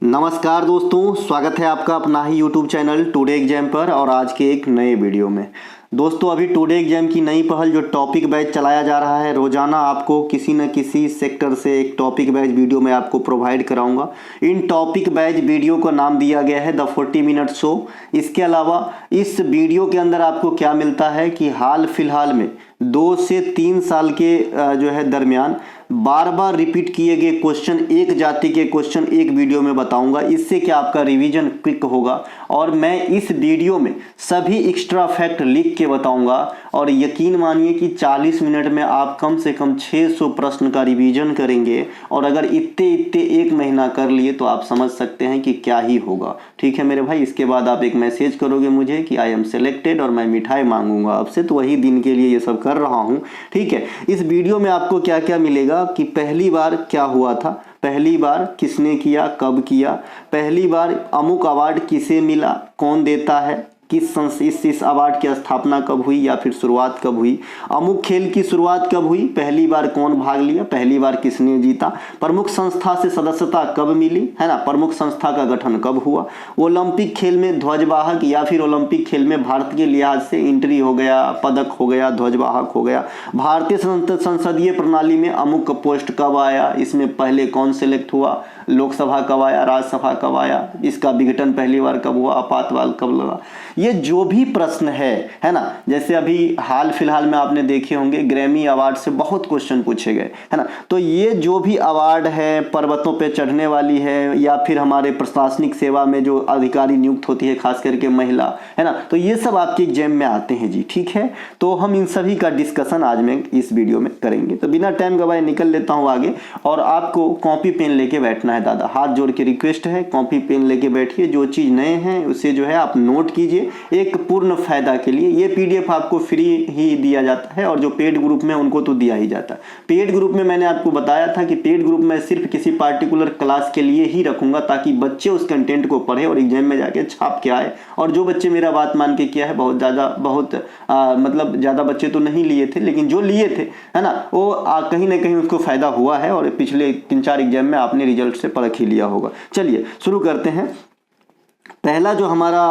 नमस्कार दोस्तों, स्वागत है आपका अपना ही YouTube चैनल टुडे एग्जाम पर और आज के एक नए वीडियो में। दोस्तों, अभी टुडे एग्जाम की नई पहल जो टॉपिक बैच चलाया जा रहा है, रोजाना आपको किसी न किसी सेक्टर से एक टॉपिक बैच वीडियो में आपको प्रोवाइड कराऊंगा। इन टॉपिक बैच वीडियो का नाम दिया गया है द 40 मिनट शो। इसके अलावा इस वीडियो के अंदर आपको क्या मिलता है कि हाल फिलहाल में 2 से 3 साल के जो है दरमियान बार बार रिपीट किए गए क्वेश्चन, एक जाति के क्वेश्चन एक वीडियो में बताऊंगा। इससे क्या आपका रिवीजन क्विक होगा और मैं इस वीडियो में सभी एक्स्ट्रा फैक्ट लिख के बताऊंगा। और यकीन मानिए कि 40 मिनट में आप कम से कम 600 प्रश्न का रिवीजन करेंगे। और अगर इतने इतने एक महीना कर लिए तो आप समझ सकते हैं कि क्या ही होगा। ठीक है मेरे भाई, इसके बाद आप एक मैसेज करोगे मुझे कि आई एम सेलेक्टेड और मैं मिठाई मांगूंगा आपसे, तो वही दिन के लिए ये सब कर रहा हूँ। ठीक है, इस वीडियो में आपको क्या क्या मिलेगा कि पहली बार क्या हुआ था, पहली बार किसने किया, कब किया, पहली बार अमुक अवार्ड किसे मिला, कौन देता है, इस अवार्ड की स्थापना कब हुई या फिर शुरुआत कब हुई, अमुक खेल की शुरुआत कब हुई, पहली बार कौन भाग लिया, पहली बार किसने जीता, प्रमुख संस्था से सदस्यता कब मिली, है ना, प्रमुख संस्था का गठन कब हुआ, ओलंपिक खेल में ध्वजवाहक या फिर ओलंपिक खेल में भारत के लिहाज से एंट्री हो गया, पदक हो गया, ध्वजवाहक हो गया, भारतीय संसदीय प्रणाली में अमुक पोस्ट कब आया, इसमें पहले कौन सेलेक्ट हुआ, लोकसभा कब आया, राज्यसभा कब आया, इसका विघटन पहली बार कब हुआ, आपातवाल कब लगा। ये जो भी प्रश्न है ना, जैसे अभी हाल फिलहाल में आपने देखे होंगे ग्रैमी अवार्ड से बहुत क्वेश्चन पूछे गए, है ना। तो ये जो भी अवार्ड है, पर्वतों पे चढ़ने वाली है या फिर हमारे प्रशासनिक सेवा में जो अधिकारी नियुक्त होती है, खास करके महिला, है ना, तो ये सब आपके एग्जाम में आते हैं जी। ठीक है, तो हम इन सभी का डिस्कशन आज में इस वीडियो में करेंगे। तो बिना टाइम गवाए निकल लेता हूँ आगे। और आपको कॉपी पेन लेके बैठना है दादा, हाथ जोड़ के रिक्वेस्ट है, कॉपी पेन लेके बैठिए। जो चीज नए हैं उसे जो है आप नोट कीजिए एक पूर्ण फायदा के लिए। ये पीडीएफ आपको फ्री ही दिया जाता है और जो पेड ग्रुप में उनको तो दिया ही जाता है। पेड ग्रुप में मैंने आपको बताया था कि पेड ग्रुप में सिर्फ किसी पार्टिकुलर क्लास के लिए ही रखूंगा ताकि बच्चे उस कंटेंट को पढ़े और एग्जाम में जाके छाप के आए। और जो बच्चे मेरा बात मान के किया है, बहुत मतलब ज्यादा बच्चे तो नहीं लिए थे, लेकिन जो लिए थे, है ना, वो कहीं ना कहीं उसको फायदा हुआ है और पिछले 3-4 एग्जाम में आपने रिजल्ट से परख ही लिया होगा। चलिए शुरू करते हैं। पहला जो हमारा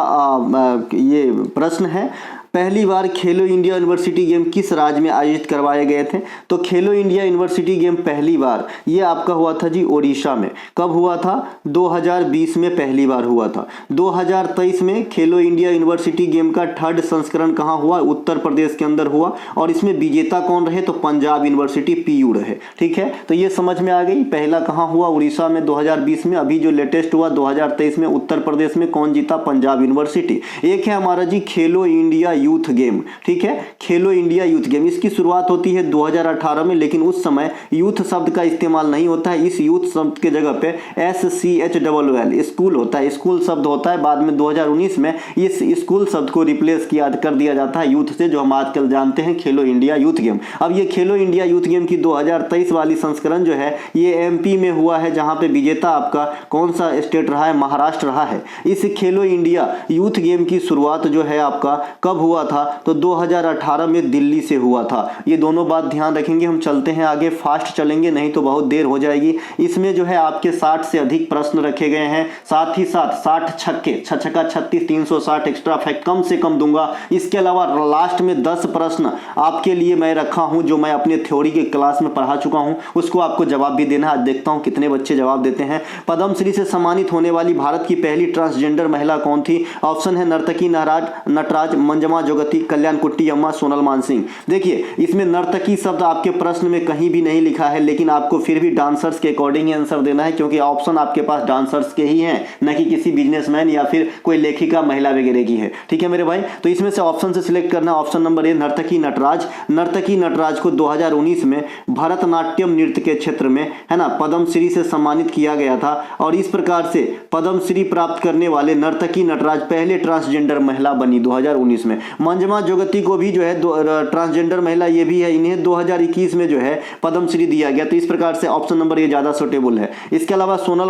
ये प्रश्न है, पहली बार खेलो इंडिया यूनिवर्सिटी गेम किस राज्य में आयोजित करवाए गए थे। तो खेलो इंडिया यूनिवर्सिटी गेम पहली बार ये आपका हुआ था जी ओडिशा में। कब हुआ था? 2020 में पहली बार हुआ था। 2023 में खेलो इंडिया यूनिवर्सिटी गेम का 3rd संस्करण कहाँ हुआ? उत्तर प्रदेश के अंदर हुआ। और इसमें विजेता कौन रहे? तो पंजाब यूनिवर्सिटी PU रहे। ठीक है, तो ये समझ में आ गई। पहला कहाँ हुआ? उड़ीसा में 2020 में। अभी जो लेटेस्ट हुआ 2023 में उत्तर प्रदेश में, कौन जीता? पंजाब यूनिवर्सिटी। एक है हमारा जी खेलो इंडिया यूथ गेम। ठीक है, खेलो इंडिया यूथ गेम, इसकी शुरुआत होती है 2018 में, लेकिन उस समय यूथ शब्द का इस्तेमाल नहीं होता है। इस यूथ शब्द के जगह पे SCHOOL स्कूल होता है, स्कूल शब्द होता है। बाद में 2019 में इस स्कूल शब्द को रिप्लेस कर दिया जाता है यूथ से, जो हम आजकल जानते हैं खेलो इंडिया यूथ गेम। अब ये खेलो इंडिया यूथ गेम की 2023 वाली संस्करण जो है ये MP में हुआ है, जहां पे विजेता आपका कौन सा स्टेट रहा है? महाराष्ट्र रहा है। इस खेलो इंडिया यूथ गेम की शुरुआत जो है आपका कब हुआ था? तो 2018 में दिल्ली से हुआ था। ये दोनों बात ध्यान रखेंगे। हम चलते हैं आगे, फास्ट चलेंगे नहीं तो बहुत देर हो जाएगी। इसमें जो है आपके 60 से अधिक प्रश्न रखे गए हैं। साथ ही साथ 60 छक्के, 6 छक्का 36, 360 एक्स्ट्रा फैक्ट कम से कम दूंगा। इसके अलावा लास्ट में 10 प्रश्न आपके लिए मैं रखा हूं, जो मैं अपने थ्योरी के क्लास में पढ़ा चुका हूं, उसको आपको जवाब भी देना है। आज देखता हूं कितने बच्चे जवाब देते हैं। पद्मश्री से सम्मानित होने वाली भारत की पहली ट्रांसजेंडर महिला कौन थी? ऑप्शन है नर्तकी नटराज, मंजमा जोगती, कल्याण कुट्टी अम्मा, सोनल मानसिंह। देखिए, इसमें नर्तकी शब्द आपके प्रश्न में कहीं भी नहीं लिखा है, लेकिन आपको फिर भी डांसर्स के अकॉर्डिंग ही आंसर देना है, क्योंकि ऑप्शन आपके पास डांसर्स के ही हैं, न कि किसी बिजनेसमैन या फिर कोई लेखिका महिला वगैरह की है। ठीक है मेरे भाई, तो इसमें से ऑप्शन से सिलेक्ट करना। ऑप्शन नंबर ए नर्तकी नटराज। नर्तकी नटराज को 2019 में भरतनाट्यम नृत्य के क्षेत्र में, है ना, पद्मश्री से सम्मानित किया गया था। और इस प्रकार से पद्मश्री प्राप्त करने वाले नर्तकी नटराज पहले ट्रांसजेंडर महिला बनी 2019 में। मंजमा जोगती को भी जो है ट्रांसजेंडर महिला ये भी है, इन्हें 2021 में जो है पद्मश्री दिया गया। तो इस प्रकार से ऑप्शन नंबर ये ज़्यादा सुटेबल है। इसके अलावा सोनल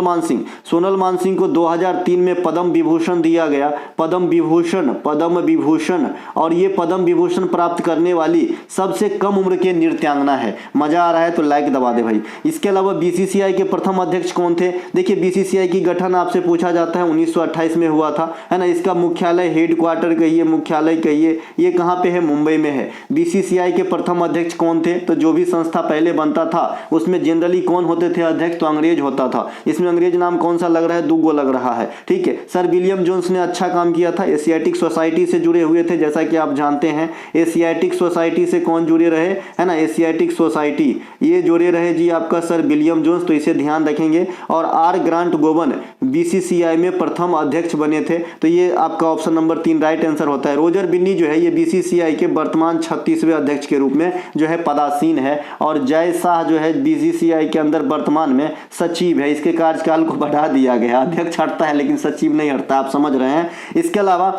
मानसिंह को 2003 में पद्म विभूषण दिया गया, पद्म विभूषण, और ये पद्म विभूषण प्राप्त करने वाली सबसे कम उम्र के नृत्यांगना है। मजा आ रहा है तो लाइक दबा दे भाई। इसके अलावा बीसीसीआई के प्रथम अध्यक्ष कौन थे? देखिए बीसीसीआई की गठन आपसे पूछा जाता है 1928 में हुआ था, है ना। इसका मुख्यालय, हेडक्वार्टर कहिए, मुख्यालय कहिए, ये कहाँ पे है? मुंबई में है। बीसीसीआई के प्रथम अध्यक्ष कौन थे? तो जो भी संस्था पहले बनता था उसमें जनरली कौन होते थे अध्यक्ष? तो अंग्रेज होता था। इसमें अंग्रेज नाम कौन सा लग रहा है? दुगो लग रहा है, ठीक है। सर विलियम जोन्स ने अच्छा काम किया था, एशियाटिक सोसाइटी से जुड़े हुए थे, जैसा कि आप जानते हैं। एशियाटिक सोसाइटी से कौन जुड़े रहे? है ना, एशियाटिक सोसाइटी ये जुड़े रहे जी आपका सर विलियम जोन्स, तो इसे ध्यान रखेंगे। और आर ग्रांट गोवन बीसीसीआई में प्रथम अध्यक्ष बने थे, तो ये आपका ऑप्शन नंबर 3 राइट आंसर होता है। रोजर बिन्नी जो है ये बीसीसीआई के वर्तमान 36वें अध्यक्ष के रूप में जो है पदासीन है। और जय शाह जो है बीसीसीआई के अंदर वर्तमान में सचिव है। इसके कार्यकाल को बढ़ा दिया गया, अध्यक्ष हटता है लेकिन सचिव नहीं हटता, आप समझ रहे हैं। इसके अलावा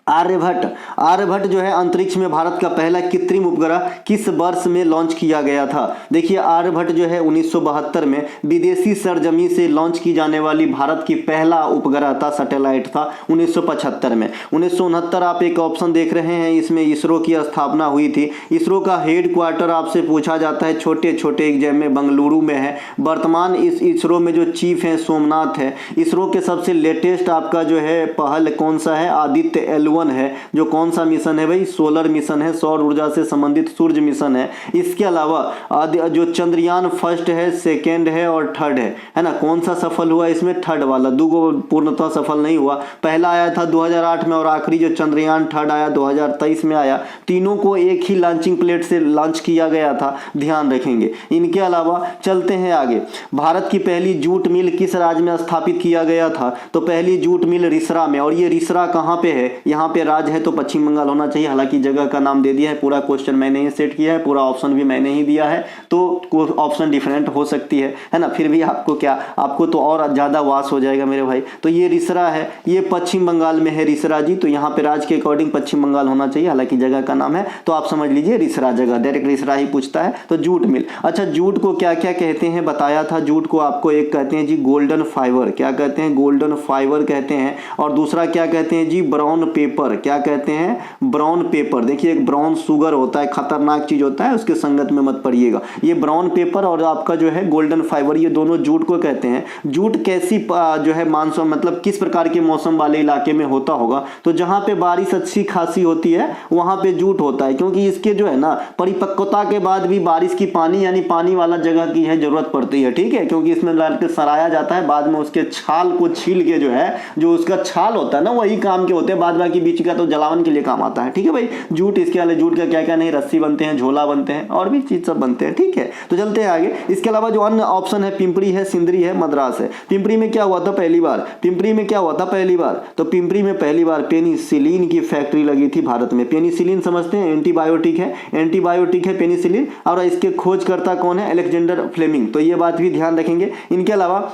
आर्यभट्ट जो है अंतरिक्ष में भारत का पहला कृत्रिम उपग्रह किस वर्ष में लॉन्च किया गया था? देखिए आर्यभट्ट जो है 1972 में विदेशी सरजमी से लॉन्च की जाने वाली भारत की पहला उपग्रह था, सैटेलाइट था 1975 में। 1969 आप एक ऑप्शन देख रहे हैं, इसमें इसरो की स्थापना हुई थी। इसरो का हेड क्वार्टर आपसे पूछा जाता है छोटे छोटे एग्जाम में बंगलुरु में है। वर्तमान इस इसरो में जो चीफ है सोमनाथ है। इसरो के सबसे लेटेस्ट आपका जो है पहल कौन सा है? आदित्य L1 है, जो कौन सा मिशन है भाई? सोलर मिशन है, सौर ऊर्जा से संबंधित सूर्य मिशन है। इसके अलावा जो चंद्रयान फर्स्ट है, सेकेंड है और थर्ड है ना, कौन सा सफल हुआ इसमें? थर्ड वाला, दूगो पूर्णतः सफल नहीं हुआ। पहला आया था 2008 में और आखिरी जो चंद्रयान थर्ड आया 2023 में आया। तीनों को एक ही लॉन्चिंग प्लेट से लॉन्च किया गया था, ध्यान रखेंगे। इनके अलावा चलते हैं आगे। भारत की पहली जूट मिल किस राज्य में स्थापित किया गया था? तो पहली जूट मिल रिसरा में, और ये रिसरा कहाँ पे है? यहाँ पे राज्य है तो पश्चिम बंगाल होना चाहिए, हालांकि जगह का नाम दे दिया है। पूरा क्वेश्चन मैंने ही सेट किया है, पूरा ऑप्शन भी मैंने ही दिया है, तो ऑप्शन डिफरेंट हो सकती है ना। फिर भी आपको क्या, आपको तो और ज्यादा वास हो जाएगा मेरे भाई। तो ये रिसरा है, ये पश्चिम बंगाल में है रिसरा जी, तो यहाँ पे राज्य के अकॉर्डिंग पश्चिम बंगाल होना चाहिए, हालांकि जगह का नाम है तो आप समझ लीजिए रिसरा जगह, डायरेक्ट रिसरा ही पूछता है। तो जूट मिल, अच्छा जूट को क्या क्या कहते हैं बताया था। जूट को आपको एक कहते हैं जी गोल्डन फाइबर, क्या कहते हैं? गोल्डन फाइबर कहते हैं। और दूसरा क्या कहते हैं जी? ब्राउन पेपर, क्या कहते हैं? Brown paper. देखिए एक ब्राउन शुगर होता है, खतरनाक चीज होता है, उसके संगत में मत पड़िएगा। ये ब्राउन पेपर और आपका जो है गोल्डन फाइबर, ये दोनों जूट को कहते हैं। जूट कैसी जो है मानसून मतलब किस प्रकार के मौसम वाले इलाके में होता होगा? तो जहां पे बारिश अच्छी खासी होती है वहां पे जूट होता है, क्योंकि इसके जो है ना परिपक्वता के बाद भी बारिश की पानी यानी पानी वाला जगह की है जरूरत पड़ती है, ठीक है, क्योंकि इसमें डाल के सराया जाता है, बाद में उसके छाल को छील के जो है, जो उसका छाल होता है ना वही काम के होते हैं, बाद बाकी बीच का तो जलावन के लिए काम आता है, ठीक है भाई। जूट, इसके अलावा जूट का क्या क्या नहीं, रस्सी बनते हैं, झोला बनते हैं और भी चीज सब बनते हैं, ठीक है। तो चलते हैं आगे। इसके अलावा जो अन्य ऑप्शन है पिंपरी है, सिंदरी है, मद्रास है। पिंपरी में क्या हुआ था पहली बार? पिंपरी में क्या हुआ था पहली बार? तो पिंपरी में पहली बार पेनिसिलिन की फैक्ट्री लगी थी भारत में। पेनिसिलिन समझते हैं, एंटीबायोटिक है, एंटीबायोटिक है पेनिसिलिन, और इसके खोजकर्ता कौन है? अलेक्जेंडर फ्लेमिंग, तो ये बात भी ध्यान रखेंगे। इनके अलावा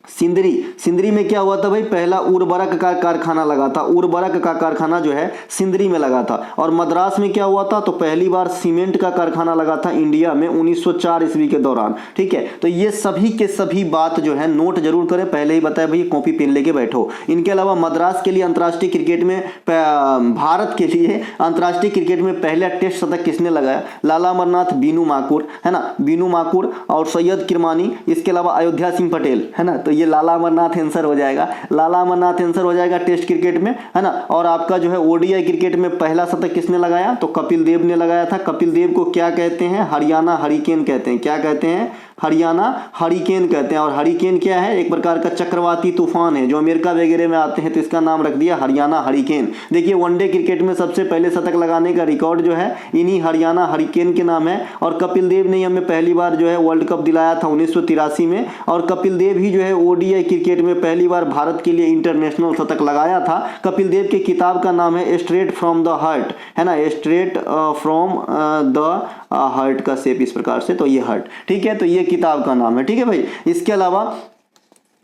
सिंदरी में क्या हुआ था भाई? पहला उर्वरक का कारखाना लगा था, उर्वरक का कारखाना जो है सिंदरी में लगा था। और मद्रास में क्या हुआ था? तो पहली बार सीमेंट का कारखाना लगा था इंडिया में 1904 ईस्वी के दौरान, ठीक है। तो ये सभी के सभी बात जो है नोट जरूर करें, पहले ही बताया भाई, कॉपी पेन लेके बैठो। इनके अलावा मद्रास के लिए अंतर्राष्ट्रीय क्रिकेट में, भारत के लिए अंतर्राष्ट्रीय क्रिकेट में पहला टेस्ट शतक किसने लगाया? लाला अमरनाथ, बीनू माकुर, है ना, बीनू माकुर और सैयद किरमानी, इसके अलावा अयोध्या सिंह पटेल, है ना। तो ये लाला अमरनाथ आंसर हो जाएगा, लाला अमरनाथ आंसर हो जाएगा टेस्ट क्रिकेट में, है ना। और आपका जो है ओडीआई क्रिकेट में पहला शतक किसने लगाया? तो कपिल देव ने लगाया था। कपिल देव को क्या कहते हैं? हरियाणा हरिकेन कहते हैं। क्या कहते हैं? हरियाणा हरिकेन कहते हैं। और हरिकेन क्या है? एक प्रकार का चक्रवाती तूफान है जो अमेरिका वगैरह में आते हैं, तो इसका नाम रख दिया हरियाणा हरिकेन। देखिए वनडे क्रिकेट में सबसे पहले शतक लगाने का रिकॉर्ड जो है इन्हीं हरियाणा हरिकेन के नाम है। और कपिल देव ने हमें पहली बार जो है वर्ल्ड कप दिलाया था 1983 में। और कपिल देव ही जो है ओडीआई क्रिकेट में पहली बार भारत के लिए इंटरनेशनल शतक लगाया था। कपिल देव की किताब का नाम है स्ट्रेट फ्रॉम द हार्ट, है ना, स्ट्रेट फ्रॉम द हार्ट का शेप इस प्रकार से, तो ये हार्ट, ठीक है। तो ये किताब का नाम है, ठीक है भाई। इसके अलावा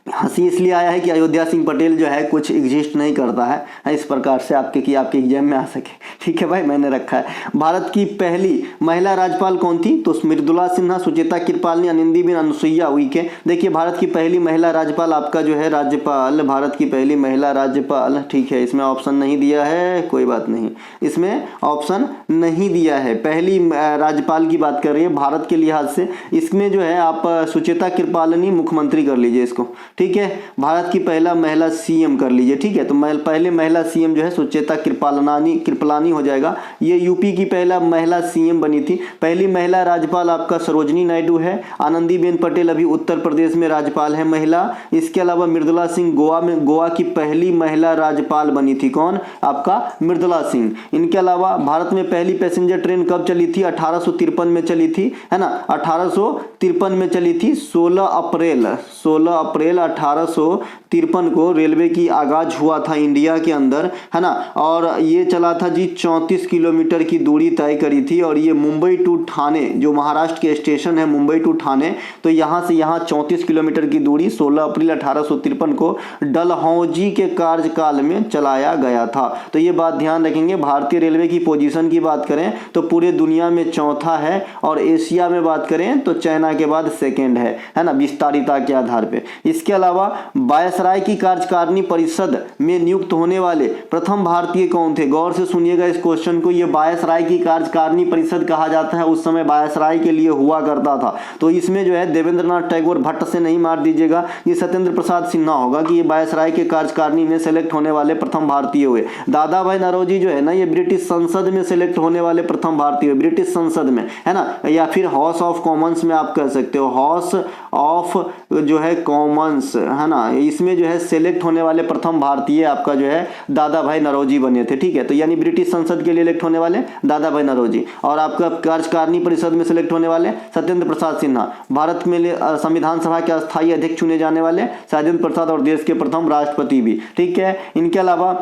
हंसी इसलिए आया है कि अयोध्या सिंह पटेल जो है कुछ एग्जिस्ट नहीं करता है इस प्रकार से कि आपके एग्जाम में आ सके। ठीक है भाई, मैंने रखा है। भारत की पहली महिला राज्यपाल कौन थी? तो मृदुला सिन्हा, सुचेता कृपालनी, आनंदीबेन अनुसुईया उइके। देखिए भारत की पहली महिला राज्यपाल आपका जो है राज्यपाल, भारत की पहली महिला राज्यपाल, ठीक है, इसमें ऑप्शन नहीं दिया है, कोई बात नहीं, इसमें ऑप्शन नहीं दिया है। पहली राज्यपाल की बात कर रही है भारत के लिहाज से, इसमें जो है आप सुचेता कृपालनी मुख्यमंत्री कर लीजिए इसको। ठीक है, भारत की पहला महिला सीएम कर लीजिए। ठीक है, तो पहले महिला सीएम जो है सुचेता कृपलानी हो जाएगा। ये यूपी की पहला महिला सीएम बनी थी। पहली महिला राज्यपाल आपका सरोजनी नायडू है। आनंदीबेन पटेल अभी उत्तर प्रदेश में राज्यपाल है महिला। इसके अलावा मृदुला सिंह गोवा की पहली महिला राज्यपाल बनी थी। कौन? आपका मृदुला सिंह। इनके अलावा भारत में पहली पैसेंजर ट्रेन कब चली थी? 1853 में चली थी, है ना, 1853 में चली थी। 16 अप्रैल 1853 को रेलवे की आगाज हुआ था इंडिया के अंदर, है ना, और ये चला था जी 34 किलोमीटर की दूरी तय करी थी। और ये मुंबई टू ठाणे, जो महाराष्ट्र के स्टेशन है मुंबई टू ठाणे, तो यहाँ से यहाँ 34 किलोमीटर की दूरी 16 अप्रैल 1853 को डलहौजी के कार्यकाल में चलाया गया था। तो ये बात ध्यान रखेंगे। भारतीय रेलवे की पोजीशन की बात करें तो पूरे दुनिया में चौथा है, और एशिया में बात करें तो चाइना के बाद सेकेंड है ना, विस्तारिता के आधार पे। इसके अलावा वायसराय की कार्यकारिणी परिषद में नियुक्त होने वाले प्रथम भारतीय कौन थे? गौर से सुनिएगा इस क्वेश्चन को। ये वायसराय की कार्यकारिणी परिषद कहा जाता है, उस समय वायसराय के लिए हुआ करता था। तो इसमें जो है देवेंद्रनाथ टैगोर भट्ट से नहीं मार दीजिएगा, ये सत्येंद्र प्रसाद सिन्हा होगा कि ये वायसराय के कार्यकारिणी में सेलेक्ट होने वाले प्रथम भारतीय हुए। दादा भाई नौरोजी जो है ना, ये ब्रिटिश संसद में सेलेक्ट होने वाले प्रथम भारतीय हुए, ब्रिटिश संसद में, है ना, या फिर हाउस ऑफ कॉमन्स में आप कह सकते हो, हाउस ऑफ जो है कॉमन्स, है ना, इसमें जो है सेलेक्ट होने वाले प्रथम भारतीय आपका जो है दादा भाई नौरोजी बने थे। ठीक है, तो यानी ब्रिटिश संसद के लिए इलेक्ट होने वाले दादा भाई नौरोजी, और आपका कार्यकारिणी परिषद में सेलेक्ट होने वाले सत्येंद्र प्रसाद सिन्हा। भारत में संविधान सभा के अस्थायी अध्यक्ष चुने जाने वाले राजेंद्र प्रसाद, और देश के प्रथम राष्ट्रपति भी। ठीक है, इनके अलावा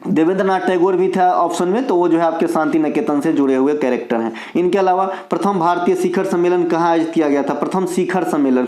देवेंद्रनाथ टैगोर भी था ऑप्शन में, तो वो जो है आपके शांति निकेतन से जुड़े हुए कैरेक्टर हैं। इनके अलावा प्रथम भारतीय शिखर सम्मेलन कहाँ आयोजित किया गया था? प्रथम शिखर सम्मेलन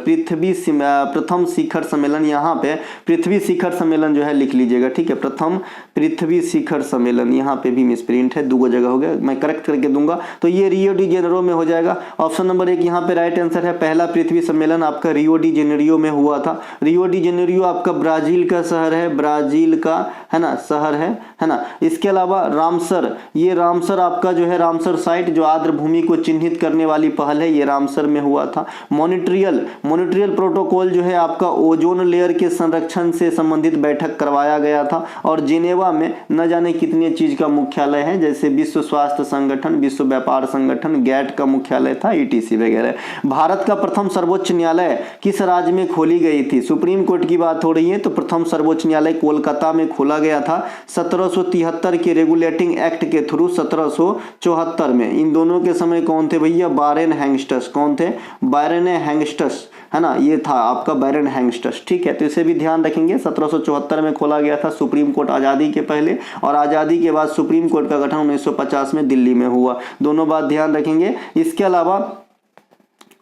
प्रथम शिखर सम्मेलन, यहाँ पे पृथ्वी शिखर सम्मेलन जो है लिख लीजिएगा। ठीक है, प्रथम पृथ्वी शिखर सम्मेलन, यहाँ पे भी मिसप्रिंट है, 2 जगह हो गया, मैं करेक्ट करके दूंगा। तो ये रियो डी जेनेरो में हो जाएगा। ऑप्शन नंबर 1 यहाँ पे राइट आंसर है। पहला पृथ्वी सम्मेलन आपका रियो डी जेनेरियो में हुआ था। रियो डी जेनेरियो आपका ब्राजील का शहर है, ब्राजील का, है ना, शहर है ना। इसके अलावा रामसर, ये रामसर आपका जो है रामसर साइट जो आर्द्र भूमि को चिन्हित करने वाली पहल है, ये रामसर में हुआ था। मॉन्ट्रियल प्रोटोकॉल जो है आपका ओजोन लेयर के संरक्षण से संबंधित बैठक करवाया गया था। और जिनेवा में न जाने कितनी चीज का मुख्यालय है, जैसे विश्व स्वास्थ्य संगठन, विश्व व्यापार संगठन, गैट का मुख्यालय था, ETC वगैरह। भारत का प्रथम सर्वोच्च न्यायालय किस राज्य में खोली गई थी? सुप्रीम कोर्ट की बात हो रही है, तो प्रथम सर्वोच्च न्यायालय कोलकाता में खोला गया था 1773 के रेगुलेटिंग एक्ट के थ्रू 1774 में। इन दोनों के समय कौन थे भैया? बैरन हैंगस्टस। कौन थे? बैरन हैंगस्टस, है ना, ये था आपका बैरन हैंगस्टस। ठीक है, तो इसे भी ध्यान रखेंगे। 1774 में खोला गया था सुप्रीम कोर्ट, आज़ादी के पहले, और आज़ादी के बाद सुप्रीम कोर्ट का गठन 1950 में दिल्ली में हुआ। दोनों बात ध्यान रखेंगे। इसके अलावा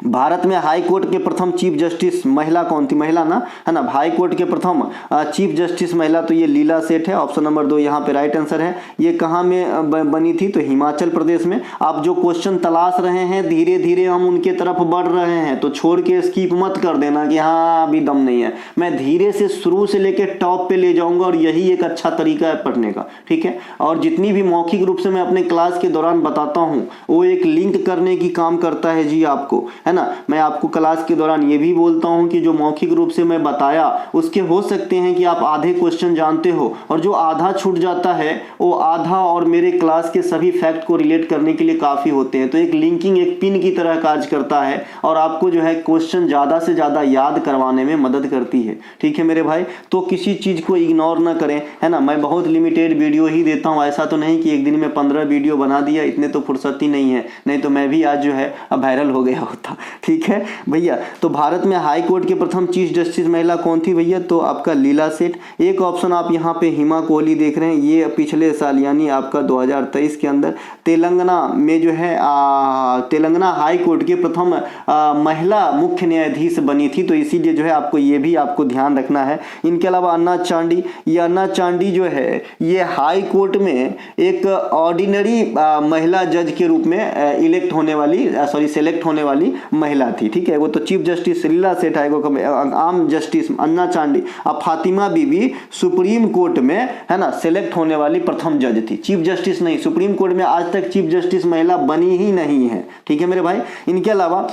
भारत में हाई कोर्ट के प्रथम चीफ जस्टिस महिला कौन थी? महिला ना, है ना, हाई कोर्ट के प्रथम चीफ जस्टिस महिला, तो ये लीला सेठ है। ऑप्शन नंबर 2 यहाँ पे राइट आंसर है। ये कहाँ में बनी थी? तो हिमाचल प्रदेश में। आप जो क्वेश्चन तलाश रहे हैं, धीरे धीरे हम उनके तरफ बढ़ रहे हैं, तो छोड़ के स्किप मत कर देना कि हाँ अभी दम नहीं है। मैं धीरे से शुरू से लेके टॉप पे ले जाऊंगा, और यही एक अच्छा तरीका है पढ़ने का। ठीक है, और जितनी भी मौखिक रूप से मैं अपने क्लास के दौरान बताता हूँ, वो एक लिंक करने की काम करता है जी आपको, है ना। मैं आपको क्लास के दौरान ये भी बोलता हूं कि जो मौखिक रूप से मैं बताया, उसके हो सकते हैं कि आप आधे क्वेश्चन जानते हो, और जो आधा छूट जाता है वो आधा और मेरे क्लास के सभी फैक्ट को रिलेट करने के लिए काफ़ी होते हैं। तो एक लिंकिंग एक पिन की तरह कार्य करता है, और आपको जो है क्वेश्चन ज़्यादा से ज़्यादा याद करवाने में मदद करती है। ठीक है मेरे भाई, तो किसी चीज़ को इग्नोर ना करें, है ना। मैं बहुत लिमिटेड वीडियो ही देता हूँ, ऐसा तो नहीं कि एक दिन में 15 वीडियो बना दिया, इतने तो फुर्सत ही नहीं है, नहीं तो मैं भी आज जो है अब वायरल हो गया होता। ठीक है भैया। तो भारत में हाई कोर्ट के प्रथम चीफ जस्टिस महिला कौन थी भैया? तो आपका लीला सेठ। एक ऑप्शन आप यहाँ पे हिमा कोहली देख रहे हैं, ये पिछले साल यानी आपका 2023 के अंदर तेलंगाना में जो है तेलंगाना हाई कोर्ट के प्रथम महिला मुख्य न्यायाधीश बनी थी। तो इसीलिए जो है आपको ये भी आपको ध्यान रखना है। इनके अलावा अन्ना चांडी, ये अन्ना चांडी जो है ये हाई कोर्ट में एक ऑर्डिनरी महिला जज के रूप में इलेक्ट होने वाली सेलेक्ट होने वाली महिला थी। ठीक है, वो तो चीफ जस्टिस लीला सेठ है, वो आम जस्टिस अन्ना चांडी। अब फातिमा बीबी सुप्रीम कोर्ट में है ना सेलेक्ट होने वाली प्रथम जज थी, चीफ जस्टिस नहीं। सुप्रीम कोर्ट में आज तक चीफ जस्टिस महिला बनी ही नहीं है। ठीक है मेरे भाई। इनके अलावा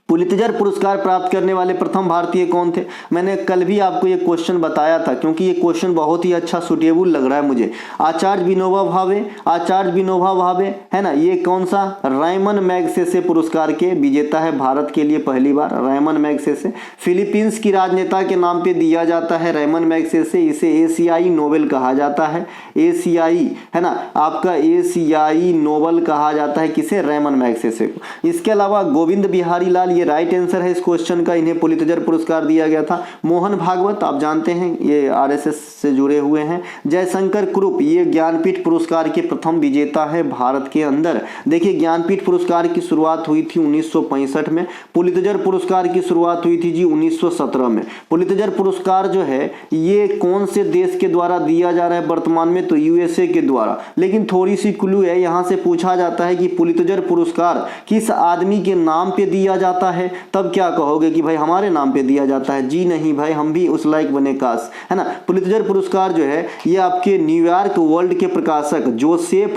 पुलित्जर पुरस्कार प्राप्त करने वाले प्रथम भारतीय कौन थे? मैंने कल भी आपको ये क्वेश्चन बताया था, क्योंकि ये क्वेश्चन बहुत ही अच्छा सुटेबल लग रहा है मुझे। आचार्य विनोबा भावे, आचार्य विनोबा भावे है ना, ये कौन सा? रायमन मैग्सेसे पुरस्कार के विजेता है भारत के लिए पहली बार, रायमन मैग्सेसे। फिलीपींस की राजनेता के नाम पे दिया जाता है रायमन मैग्सेसे, इसे एशियाई नोबेल कहा जाता है। एशियाई है ना, आपका एशियाई नोबेल कहा जाता है किसे? रायमन मैग्सेसे को। इसके अलावा गोविंद बिहारी लाल, ये राइट आंसर है इस क्वेश्चन का, इन्हें पुलित्जर पुरस्कार दिया गया था। मोहन भागवत आप जानते हैं ये आरएसएस से जुड़े हुए हैं। जयशंकर कुरुप, ये ज्ञानपीठ पुरस्कार के प्रथम विजेता है भारत के अंदर। देखिए ज्ञानपीठ पुरस्कार की शुरुआत हुई थी 1965 में, पुलित्जर पुरस्कार की शुरुआत हुई थी जी 1917 में। पुलित्जर पुरस्कार जो है ये कौन से देश के द्वारा दिया जा रहा है वर्तमान में? तो यूएसए के द्वारा। लेकिन थोड़ी सी क्लू है, यहाँ से पूछा जाता है कि पुलित्जर पुरस्कार किस आदमी के नाम पे दिया जाता है, तब क्या कहोगे कि भाई हमारे नाम पे दिया जाता है? जी नहीं भाई, हम भी उस लायक बने काश, है ना। पुलित्जर पुरस्कार जो है ये आपके न्यूयॉर्क वर्ल्ड के प्रकाशक जोसेफ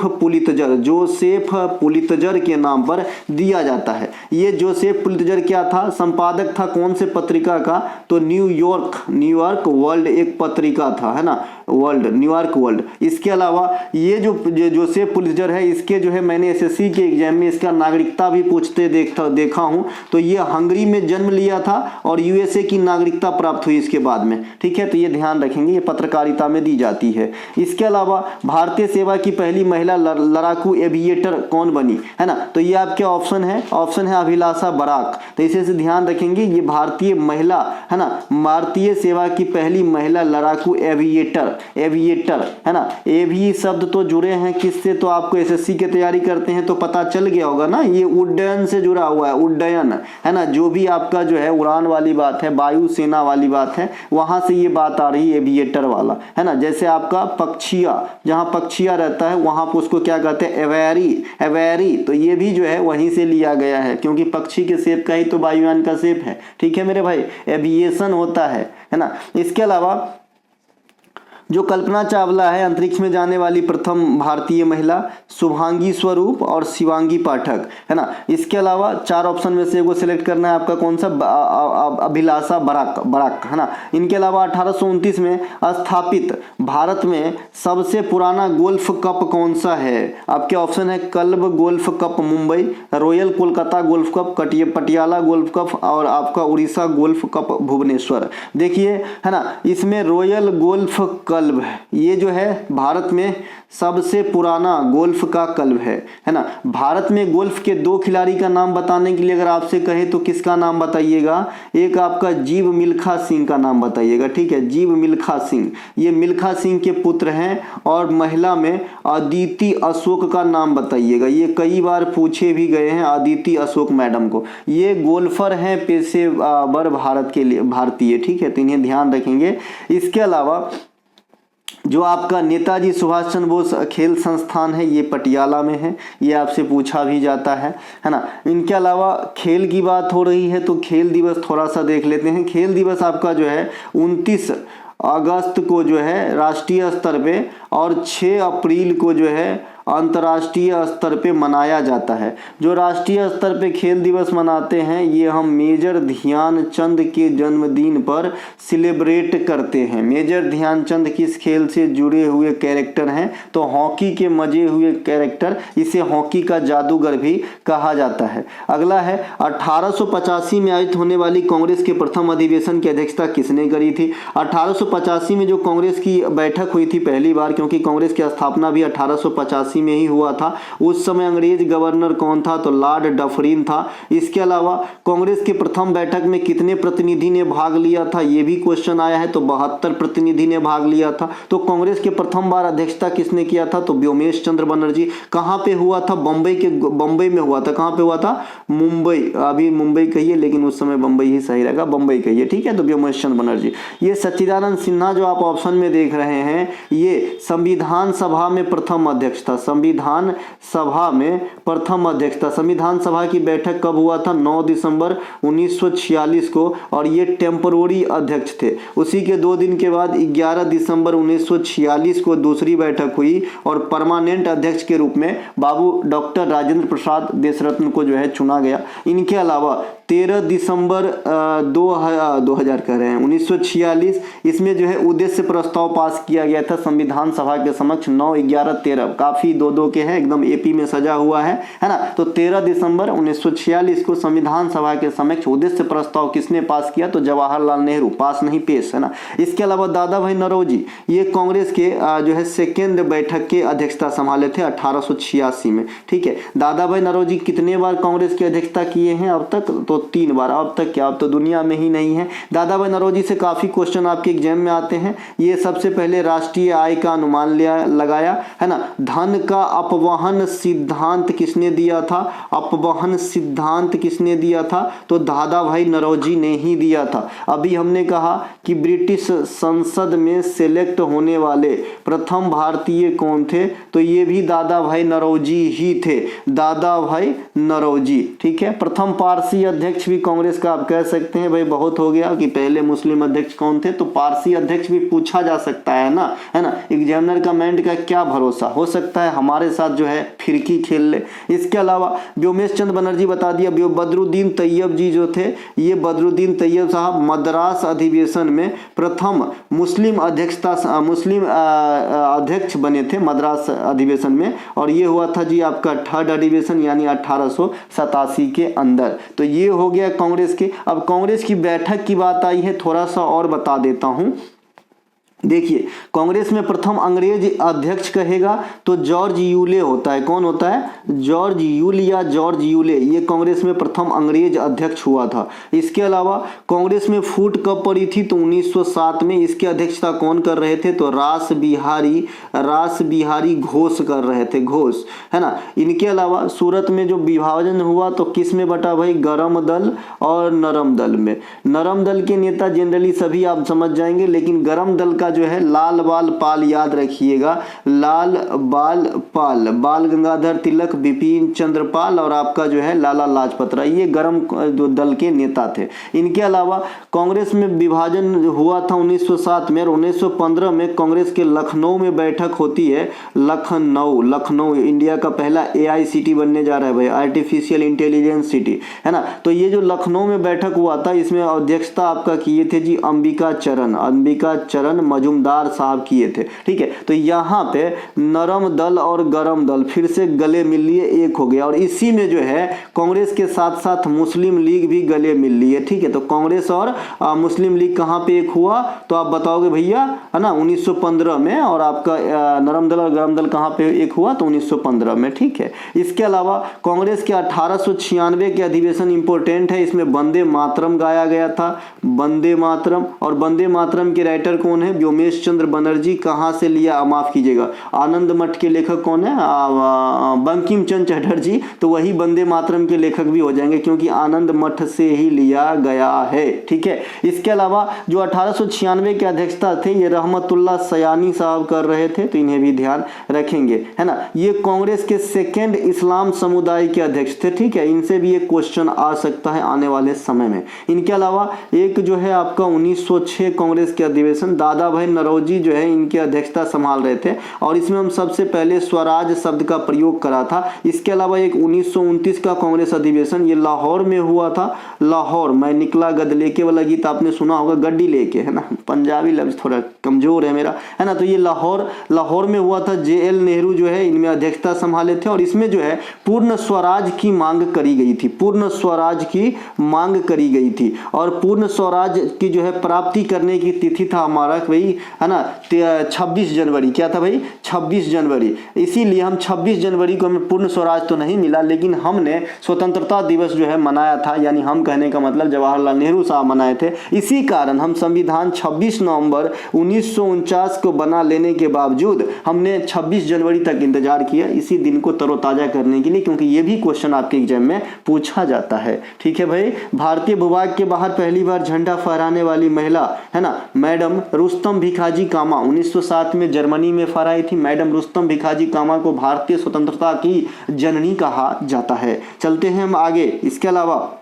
पुलित्जर के नाम पर दिया जाता है। ये जोसेफ पुलित्जर क्या था? संपादक था कौन से पत्रिका का? तो न्यूयॉर्क वर्ल्ड एक पत्रिका था, है ना, न्यूयॉर्क वर्ल्ड। इसके अलावा ये जो जोसेफ पुलित्जर है, इसके जो है मैंने एसएससी के एग्जाम में इसका नागरिकता भी पूछते देखा हूं। तो ये हंगरी में जन्म लिया था और यूएसए की नागरिकता प्राप्त हुई इसके बाद में। ठीक है, तो ये ध्यान रखेंगे, ये पत्रकारिता में दी जाती है। इसके अलावा भारतीय सेवा की पहली महिला लड़ाकू एविएटर कौन बनी, है ना? तो ये आपके ऑप्शन है अभिलाषा बराक। तो इसे से ध्यान रखेंगे, ये भारतीय महिला है ना, भारतीय सेवा की पहली महिला लड़ाकू एविएटर है ना। एवी शब्द तो जुड़े हैं किससे? तो आपको एसएससी की तैयारी करते हैं तो पता चल गया होगा ना, ये उड्डयन से जुड़ा हुआ है, उड्डयन है ना, जो भी आपका जो है उड़ान वाली बात है, वायुसेना वाली बात है, वहां से ये बात आ रही है एविएटर वाला, है ना। जैसे आपका पक्षिया, जहां पक्षिया रहता है वहां पर उसको क्या कहते हैं? एवेरी। तो ये भी जो है वहीं से लिया गया है, क्योंकि पक्षी के शेप का ही तो वायुयान का शेप है। ठीक है मेरे भाई, एविएशन होता है ना। इसके अलावा जो कल्पना चावला है अंतरिक्ष में जाने वाली प्रथम भारतीय महिला, शुभांगी स्वरूप और शिवांगी पाठक, है ना। इसके अलावा चार ऑप्शन में से एगो सिलेक्ट करना है आपका, कौन सा? अभिलाषा बराक, है ना। इनके अलावा 1829 में स्थापित भारत में सबसे पुराना गोल्फ कप कौन सा है? आपके ऑप्शन है club golf cup Mumbai, royal Kolkata golf cup, Patiala golf cup और आपका उड़ीसा गोल्फ कप भुवनेश्वर। देखिए है ना, इसमें रॉयल गोल्फ क्लब है, ये जो है भारत में सबसे पुराना गोल्फ का क्लब है ना। भारत में गोल्फ के दो खिलाड़ी का नाम बताने के लिए अगर आपसे कहे तो किसका नाम बताइएगा? एक आपका जीव मिल्खा सिंह का नाम बताइएगा। ठीक है, जीव मिल्खा सिंह, ये मिल्खा सिंह के पुत्र हैं। और महिला में अदिति अशोक का नाम बताइएगा, ये कई बार पूछे भी गए हैं अदिति अशोक मैडम को। ये गोल्फर हैं पेशेवर भारत के लिए भारतीय। ठीक है, तो इन्हें ध्यान रखेंगे। इसके अलावा जो आपका नेताजी सुभाष चंद्र बोस खेल संस्थान है ये पटियाला में है, ये आपसे पूछा भी जाता है ना। इनके अलावा खेल की बात हो रही है तो खेल दिवस थोड़ा सा देख लेते हैं। खेल दिवस आपका जो है 29 अगस्त को जो है राष्ट्रीय स्तर पे और 6 अप्रैल को जो है अंतर्राष्ट्रीय स्तर पे मनाया जाता है। जो राष्ट्रीय स्तर पे खेल दिवस मनाते हैं ये हम मेजर ध्यानचंद के जन्मदिन पर सेलिब्रेट करते हैं। मेजर ध्यानचंद किस खेल से जुड़े हुए कैरेक्टर हैं? तो हॉकी के मजे हुए कैरेक्टर, इसे हॉकी का जादूगर भी कहा जाता है। अगला है 1885 में आयोजित होने वाली कांग्रेस के प्रथम अधिवेशन की अध्यक्षता किसने करी थी? 1885 में जो कांग्रेस की बैठक हुई थी पहली बार, क्योंकि कांग्रेस की स्थापना भी 1885 1986 में ही हुआ था। उस समय अंग्रेज गवर्नर कौन था? तो लॉर्ड डफरिन था। इसके अलावा कांग्रेस के प्रथम बैठक में कितने प्रतिनिधि ने भाग लिया था? ये भी क्वेश्चन आया है। तो 72 प्रतिनिधि ने भाग लिया था। तो कांग्रेस के प्रथम बार अध्यक्षता किसने किया था? तो व्योमेश चंद्र बनर्जी। कहां पे हुआ था? बम्बई में हुआ था। कहां पे हुआ था? मुंबई। अभी मुंबई कहिए, लेकिन उस समय बम्बई ही सही रहेगा, बम्बई कहिए, ठीक है। तो व्योमेश चंद्र बनर्जी। ये सच्चिदानंद सिन्हा जो आप ऑप्शन में देख रहे हैं, ये संविधान सभा में प्रथम अध्यक्ष था। संविधान सभा में प्रथम अध्यक्ष था। संविधान सभा की बैठक कब हुआ था? 9 दिसंबर 1946 को, और ये टेम्परोरी अध्यक्ष थे। उसी के 2 दिन के बाद 11 दिसंबर 1946 को दूसरी बैठक हुई और परमानेंट अध्यक्ष के रूप में बाबू डॉक्टर राजेंद्र प्रसाद देशरत्न को जो है चुना गया। इनके अलावा 13 दिसंबर 2000 कह रहे हैं 1946, इसमें जो है उद्देश्य प्रस्ताव पास किया गया था संविधान सभा के समक्ष। 9, 11, 13 काफी 2-2 के हैं, एकदम एपी में सजा हुआ है ना। तो 13 दिसंबर 1946 को संविधान सभा के समक्ष उद्देश्य प्रस्ताव किसने पास किया? तो जवाहरलाल नेहरू। पास नहीं, पेश, है ना। इसके अलावा दादा भाई नौरोजी, ये कांग्रेस के जो है सेकेंड बैठक के अध्यक्षता संभाले थे 1886 में, ठीक है। दादा भाई नौरोजी कितने बार कांग्रेस की अध्यक्षता किए हैं अब तक? तो 3 बार। अब तक क्या, अब तो दुनिया में ही नहीं है। दादा भाई नौरोजी से काफी क्वेश्चन आपके एग्जाम में आते हैं। ये सबसे पहले राष्ट्रीय आय का अनुमान लगाया, है ना। धन का अपवहन सिद्धांत किसने दिया था? अपवहन सिद्धांत किसने दिया था? तो दादा भाई नौरोजी ने ही दिया था। अभी हमने कहा कि ब्रिटिश संसद में सिलेक्ट होने वाले प्रथम भारतीय कौन थे? तो ये भी दादा भाई नौरोजी ही थे, दादा भाई नौरोजी, ठीक है। प्रथम पारसी अध्यक्ष भी कांग्रेस का आप कह सकते हैं। भाई बहुत हो गया कि पहले मुस्लिम अध्यक्ष कौन थे, तो पारसी अध्यक्ष भी पूछा जा सकता है ना, है ना। एग्जामिनर कमेंट का क्या भरोसा, हो सकता है हमारे साथ जो है फिरकी खेल ले। इसके अलावा व्योमेश चंद्र बनर्जी बता दिया। बदरुद्दीन तैयब जी जो थे, ये बदरुद्दीन तैयब साहब मद्रास अधिवेशन में प्रथम मुस्लिम अध्यक्ष बने थे मद्रास अधिवेशन में, और ये हुआ था जी आपका 3rd अधिवेशन यानी 1887 के अंदर। तो ये हो गया कांग्रेस के। अब कांग्रेस की बैठक की बात आई है, थोड़ा सा और बता देता हूं। देखिए, कांग्रेस में प्रथम अंग्रेज अध्यक्ष कहेगा तो जॉर्ज यूले होता है। कौन होता है? जॉर्ज यूल या जॉर्ज यूले। ये कांग्रेस में प्रथम अंग्रेज अध्यक्ष हुआ था। इसके अलावा कांग्रेस में फूट कब पड़ी थी? तो 1907 में। इसकी अध्यक्षता कौन कर रहे थे? तो रास बिहारी घोष कर रहे थे, घोष, है ना। इनके अलावा सूरत में जो विभाजन हुआ तो किस में बटा भाई? गरम दल और नरम दल में। नरम दल के नेता जनरली सभी आप समझ जाएंगे, लेकिन गरम दल का जो है लाल बाल पाल, याद रखिएगा, लाल बाल पाल, बाल गंगाधर तिलक, बिपिन चंद्र पाल और आपका जो है लाला लाजपत राय, ये गरम दल के नेता थे। इनके अलावा कांग्रेस में विभाजन हुआ था 1907 में, और 1915 में कांग्रेस के लखनऊ में बैठक होती है। लखनऊ इंडिया का पहला AICT बनने जा रहा है भाई, आर्टिफिशियल इंटेलिजेंस सिटी, है ना। तो ये जो लखनऊ में बैठक हुआ था, इसमें अध्यक्षता आपका किए थे जी अंबिका चरण मजूमदार साहब किए थे, ठीक है। तो यहाँ पे नरम दल और गरम दल फिर से गले मिल लिए, एक हो गया, और इसी में जो है कांग्रेस के साथ साथ मुस्लिम लीग भी गले मिल ली है, ठीक है। तो कांग्रेस और मुस्लिम लीग कहाँ पे एक हुआ? तो आप बताओगे भैया, है ना, 1915 में। और आपका नरम दल और गरम दल कहाँ पे एक हुआ? तो 1915 में, ठीक है। इसके अलावा कांग्रेस के 1896 के अधिवेशन इंपोर्टेंट है। इसमें वंदे मातरम गाया गया था, वंदे मातरम। और वंदे मातरम के राइटर कौन है? व्योमेश चंद्र बनर्जी। कहां से लिया? माफ कीजिएगा, आनंद मठ के लेखक कौन है? बंकिम चंद्र चटर्जी। तो वही वंदे मातरम के लेखक भी हो जाएंगे, क्योंकि आनंद मठ से ही लिया गया है, ठीक है। इसके अलावा जो 1896 के अध्यक्षता थे, ये रहमतुल्लाह सयानी साहब कर रहे थे, तो इन्हें भी ध्यान रखेंगे, है ना। ये कांग्रेस के सेकेंड इस्लाम समुदाय के अध्यक्ष थे, ठीक है। इनसे भी एक क्वेश्चन आ सकता है आने वाले समय में। इनके अलावा एक जो है आपका 1906 कांग्रेस के अधिवेशन, दादा भाई नौरोजी जो है इनकी अध्यक्षता संभाल रहे थे, और इसमें हम सबसे पहले स्वराज शब्द का प्रयोग करा था। इसके अलावा एक 1929 का कांग्रेस अधिवेशन, ये लाहौर में हुआ था। लाहौर, मैं निकला गद लेके वाला गीत आपने सुना होगा, गड्डी लेके, है ना। पंजाबी लफ्ज थोड़ा कमजोर है मेरा, है ना। तो ये लाहौर में हुआ था। JL नेहरू जो है इनमें अध्यक्षता संभाले थे, और इसमें जो है पूर्ण स्वराज की मांग करी गई थी, पूर्ण स्वराज की मांग करी गई थी। और पूर्ण स्वराज की जो है प्राप्ति करने की तिथि था हमारा भाई है ना 26 जनवरी, क्या था भाई 26 जनवरी। इसीलिए हम 26 जनवरी को हमें पूर्ण स्वराज तो नहीं मिला, लेकिन हमने स्वतंत्रता दिवस जो है मनाया था, यानी हम कहने का मतलब जवाहरलाल नेहरू साहब मनाए थे। इसी कारण हम संविधान 26 नवंबर 1949 को बना लेने के बावजूद हमने 26 जनवरी तक इंतजार किया इसी दिन को तरोताजा करने के लिए, क्योंकि ये भी क्वेश्चन आपके एग्जाम में पूछा जाता है। ठीक है भाई। भारतीय भूभाग के बाहर पहली बार झंडा फहराने वाली महिला है ना मैडम रुस्तम भिखाजी कामा 1907 में जर्मनी में फहराई थी। मैडम रुस्तम भिखाजी कामा को भारतीय स्वतंत्रता की जननी कहा जाता है। चलते हैं हम आगे। इसके अलावा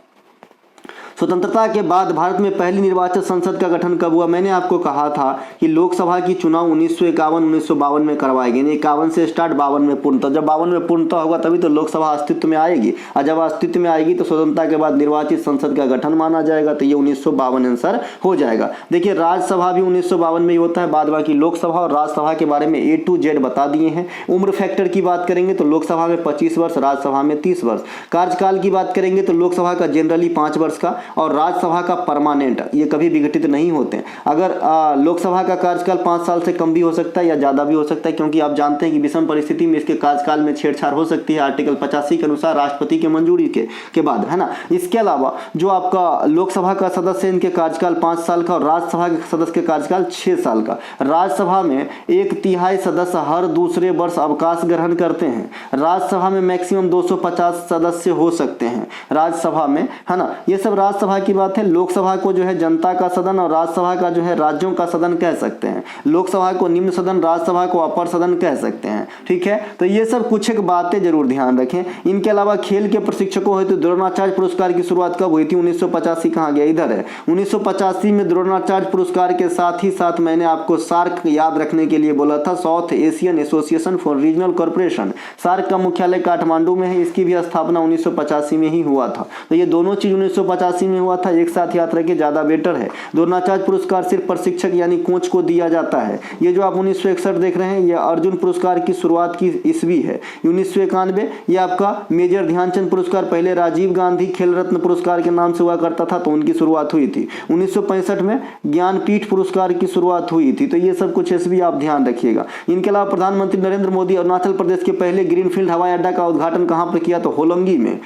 स्वतंत्रता के बाद भारत में पहली निर्वाचित संसद का गठन कब हुआ? मैंने आपको कहा था कि लोकसभा की चुनाव 1951-1952 में करवाए गए। 51 से स्टार्ट 52 में पूर्णतः, जब 52 में पूर्णतः होगा तभी तो लोकसभा अस्तित्व में आएगी, और जब अस्तित्व में आएगी तो स्वतंत्रता के बाद निर्वाचित संसद का गठन माना जाएगा। तो ये 1952 आंसर हो जाएगा। देखिए राज्यसभा भी 1952 में ही होता है। बाद बाकी लोकसभा और राज्यसभा के बारे में A to Z बता दिए हैं। उम्र फैक्टर की बात करेंगे तो लोकसभा में 25 वर्ष, राज्यसभा में 30 वर्ष। कार्यकाल की बात करेंगे तो लोकसभा का जनरली 5 वर्ष का और राज्यसभा का परमानेंट, ये कभी विघटित नहीं होते हैं। अगर लोकसभा का कार्यकाल 5 साल से कम भी हो सकता है या ज्यादा भी हो सकता है, क्योंकि आप जानते हैं कि विषम परिस्थिति में इसके कार्यकाल में छेड़छाड़ हो सकती है आर्टिकल 85 के अनुसार राष्ट्रपति की मंजूरी के बाद, है ना। इसके अलावा जो आपका लोकसभा का सदस्य इनके कार्यकाल 5 साल का और राज्यसभा के सदस्य के कार्यकाल 6 साल का। राज्यसभा में 1/3 सदस्य हर दूसरे वर्ष अवकाश ग्रहण करते हैं। राज्यसभा में मैक्सिमम 250 सदस्य हो सकते हैं राज्यसभा में, है ना। ये सब राज्यसभा की बात है। लोकसभा को जो है जनता का सदन और राज्यसभा का जो है राज्यों का सदन कह सकते हैं। लोकसभा को निम्न सदन, राज्यसभा को अपर सदन कह सकते हैं। ठीक है, तो ये सब कुछ एक बातें जरूर ध्यान रखें। इनके अलावा खेल के प्रशिक्षकों हेतु द्रोणाचार्य पुरस्कार की शुरुआत कब हुई थी? 1985। कहाँ गया? इधर है। 1985 में द्रोणाचार्य पुरस्कार के साथ ही साथ मैंने आपको सार्क याद रखने के लिए बोला था, South Asian Association for Regional Corporation. SAARC का मुख्यालय काठमांडू में है। इसकी भी स्थापना 1985 में ही हुआ था। तो ये दोनों चीज 1985 में हुआ था, एक साथ याद रखिए ज्यादा बेटर है। द्रोणाचार्य पुरस्कार सिर्फ प्रशिक्षक यानी कोच को दिया जाता है। ये जो आप 1961 देख रहे हैं ये अर्जुन पुरस्कार की शुरुआत की ईस्वी है। 1991 ये आपका मेजर ध्यानचंद पुरस्कार पहले राजीव गांधी खेल रत्न पुरस्कार के नाम से हुआ करता था, तो उनकी शुरुआत हुई थी। 1965 में ज्ञानपीठ पुरस्कार की शुरुआत हुई थी। तो ये सब कुछ ईस्वी आप ध्यान रखिएगा। इनके अलावा प्रधानमंत्री नरेंद्र मोदी अरुणाचल प्रदेश के पहले ग्रीनफील्ड हवाई अड्डा का उद्घाटन कहां पर किया? तो होलोंगी में।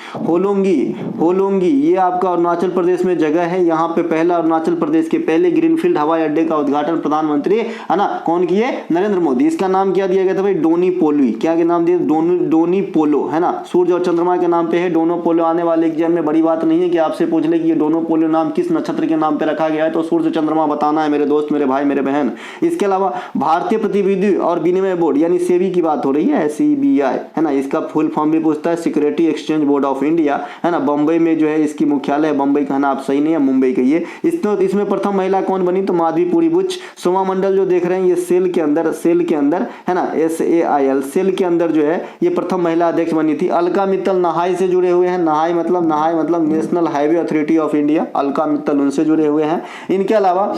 होलोंगी ये आपका अरुणाचल प्रदेश में जगह है। यहाँ पे पहला अरुणाचल प्रदेश के पहले ग्रीनफील्ड हवाई अड्डे का उद्घाटन प्रधानमंत्री, है ना, कौन किए? नरेंद्र मोदी। इसका नाम क्या दिया गया था भाई? डोनी पोलो। क्या के नाम दिया? डोनी पोलो, है ना। सूर्य और चंद्रमा के नाम पे है डोनो पोलो। आने वाले एग्जाम में बड़ी बात नहीं है कि आपसे पूछ ले कि ये डोनो पोलो नाम किस नक्षत्र के नाम पे रखा गया है, तो सूर्य चंद्रमा बताना है मेरे दोस्त, मेरे भाई, मेरे बहन। इसके अलावा भारतीय प्रतिनिधि और विनिमय बोर्ड यानी सेबी की बात हो रही है, SEBI, है ना। इसका फुल फॉर्म भी पूछता है, security exchange board of India, है ना। बंबई में जो है इसकी मुख्यालय है। बंबई कहना आप सही नहीं है, मुंबई कहिए। इसमें प्रथम महिला कौन बनी? तो माधवीपुरी बुच। सोमा मंडल जो देख रहे हैं ये सेल के अंदर है ना, SAIL सेल के अंदर जो है ये प्रथम महिला अध्यक्ष बनी थी। अलका मित्तल नहाई से जुड़े हुए हैं। नहाई मतलब national highway authority of India. Alka Mittal उनसे जुड़े हुए हैं। इनके अलावा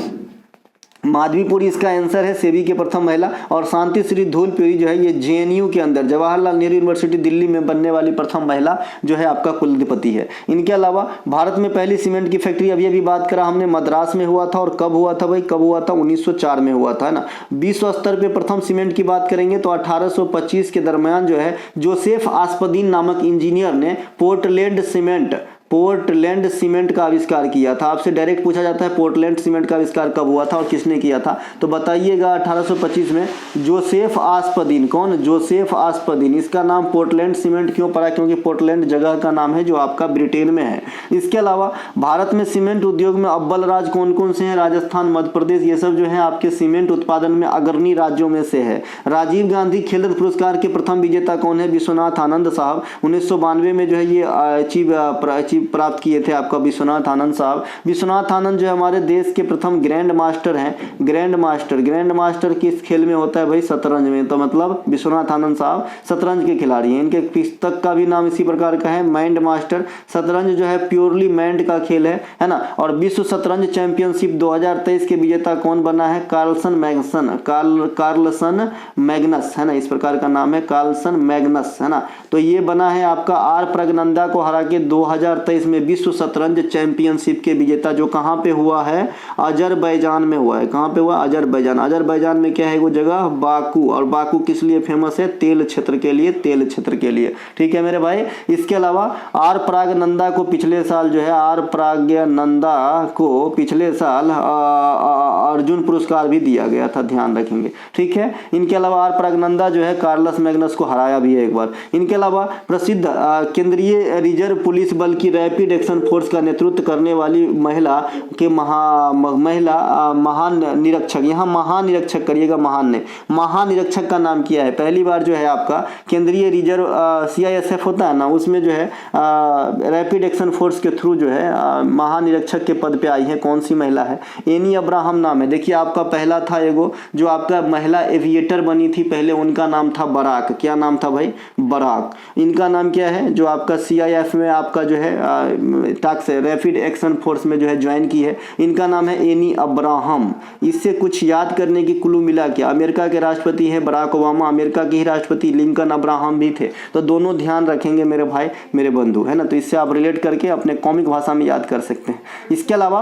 माधवीपुरी इसका आंसर है, सेबी के प्रथम महिला। और शांति श्री धूलपुरी जो है ये JNU के अंदर जवाहरलाल नेहरू यूनिवर्सिटी दिल्ली में बनने वाली प्रथम महिला जो है आपका कुलपति है। इनके अलावा भारत में पहली सीमेंट की फैक्ट्री अभी बात करा हमने, मद्रास में हुआ था। और कब हुआ था भाई? कब हुआ था? 1904 में हुआ था, है ना। विश्व स्तर पे प्रथम सीमेंट की बात करेंगे तो 1825 के दरमियान जो है जोसेफ आस्पदीन नामक इंजीनियर ने पोर्टलैंड सीमेंट का आविष्कार किया था। आपसे डायरेक्ट पूछा जाता है पोर्टलैंड सीमेंट का आविष्कार कब हुआ था और किसने किया था? तो बताइएगा 1825 में जोसेफ आस्पदीन। कौन? जोसेफ आस्पदीन। इसका नाम पोर्टलैंड सीमेंट क्यों पड़ा? क्योंकि पोर्टलैंड जगह का नाम है जो आपका ब्रिटेन में है। इसके अलावा भारत में सीमेंट उद्योग में अव्वल राज्य कौन कौन से हैं? राजस्थान, मध्य प्रदेश, ये सब जो है आपके सीमेंट उत्पादन में अग्रणी राज्यों में से है। राजीव गांधी खेल रत्न पुरस्कार के प्रथम विजेता कौन है? विश्वनाथ आनंद साहब। 1992 में जो है ये अचीव प्राप्त किए थे आपका विश्वनाथ आनंद साहब। विश्वनाथ आनंद जो हमारे देश के प्रथम ग्रैंड मास्टर हैं। ग्रैंड मास्टर किस खेल में होता है भाई? शतरंज में। तो मतलब विश्वनाथ आनंद साहब शतरंज के खिलाड़ी हैं। इनके पुस्तक का भी नाम इसी प्रकार का है, माइंड मास्टर। शतरंज जो है प्योरली माइंड का खेल है ना। और विश्व शतरंज चैंपियनशिप 2023 के विजेता कौन बना है? कार्लसन मैग्नस, है ना। इस प्रकार का नाम है कार्लसन मैग्नस, है ना। तो ये बना है आपका आर प्रगनंदा को हरा के 2023 था इसमें विश्व शतरंज चैंपियनशिप के विजेता, जो कहाँ पे हुआ है, अजरबैजान में हुआ है। कहाँ पे हुआ, अजरबैजान। अजरबैजान में क्या है वो जगह, बाकू। और बाकू किस लिए फेमस है, तेल क्षेत्र के लिए, तेल क्षेत्र के लिए। ठीक है मेरे भाई। इसके अलावा आर प्रागनंदा को पिछले साल जो है, आर प्राज्ञनंदा को पिछले साल अर्जुन पुरस्कार भी दिया गया था, ध्यान रखेंगे। ठीक है। इनके अलावा आर प्रागनंदा जो है कार्लस मैग्नस को हराया भी है एक बार। इनके अलावा प्रसिद्ध केंद्रीय रिजर्व पुलिस बल की रैपिड एक्शन फोर्स का नेतृत्व करने वाली महिला के महानिरीक्षक, यहाँ महानिरीक्षक करिएगा, महानिरीक्षक का नाम किया है। पहली बार जो है आपका केंद्रीय रिजर्व CISF होता है ना, उसमें जो है रैपिड एक्शन फोर्स के थ्रू जो है महानिरीक्षक के पद पे आई है। कौन सी महिला है, एनी अब्राहम नाम है। देखिए आपका पहला था एगो जो आपका महिला एविएटर बनी थी पहले, उनका नाम था बराक। क्या नाम था भाई, बराक। इनका नाम क्या है, जो आपका CIF में आपका जो है टास्क रैपिड एक्शन फोर्स में जो है ज्वाइन की है, इनका नाम है एनी अब्राहम। इससे कुछ याद करने की क्लू मिला क्या, अमेरिका के राष्ट्रपति है बराक ओबामा, अमेरिका के ही राष्ट्रपति लिंकन अब्राहम भी थे। तो दोनों ध्यान रखेंगे मेरे भाई, मेरे बंधु, है ना। तो इससे आप रिलेट करके अपने कॉमिक भाषा में याद कर सकते हैं। इसके अलावा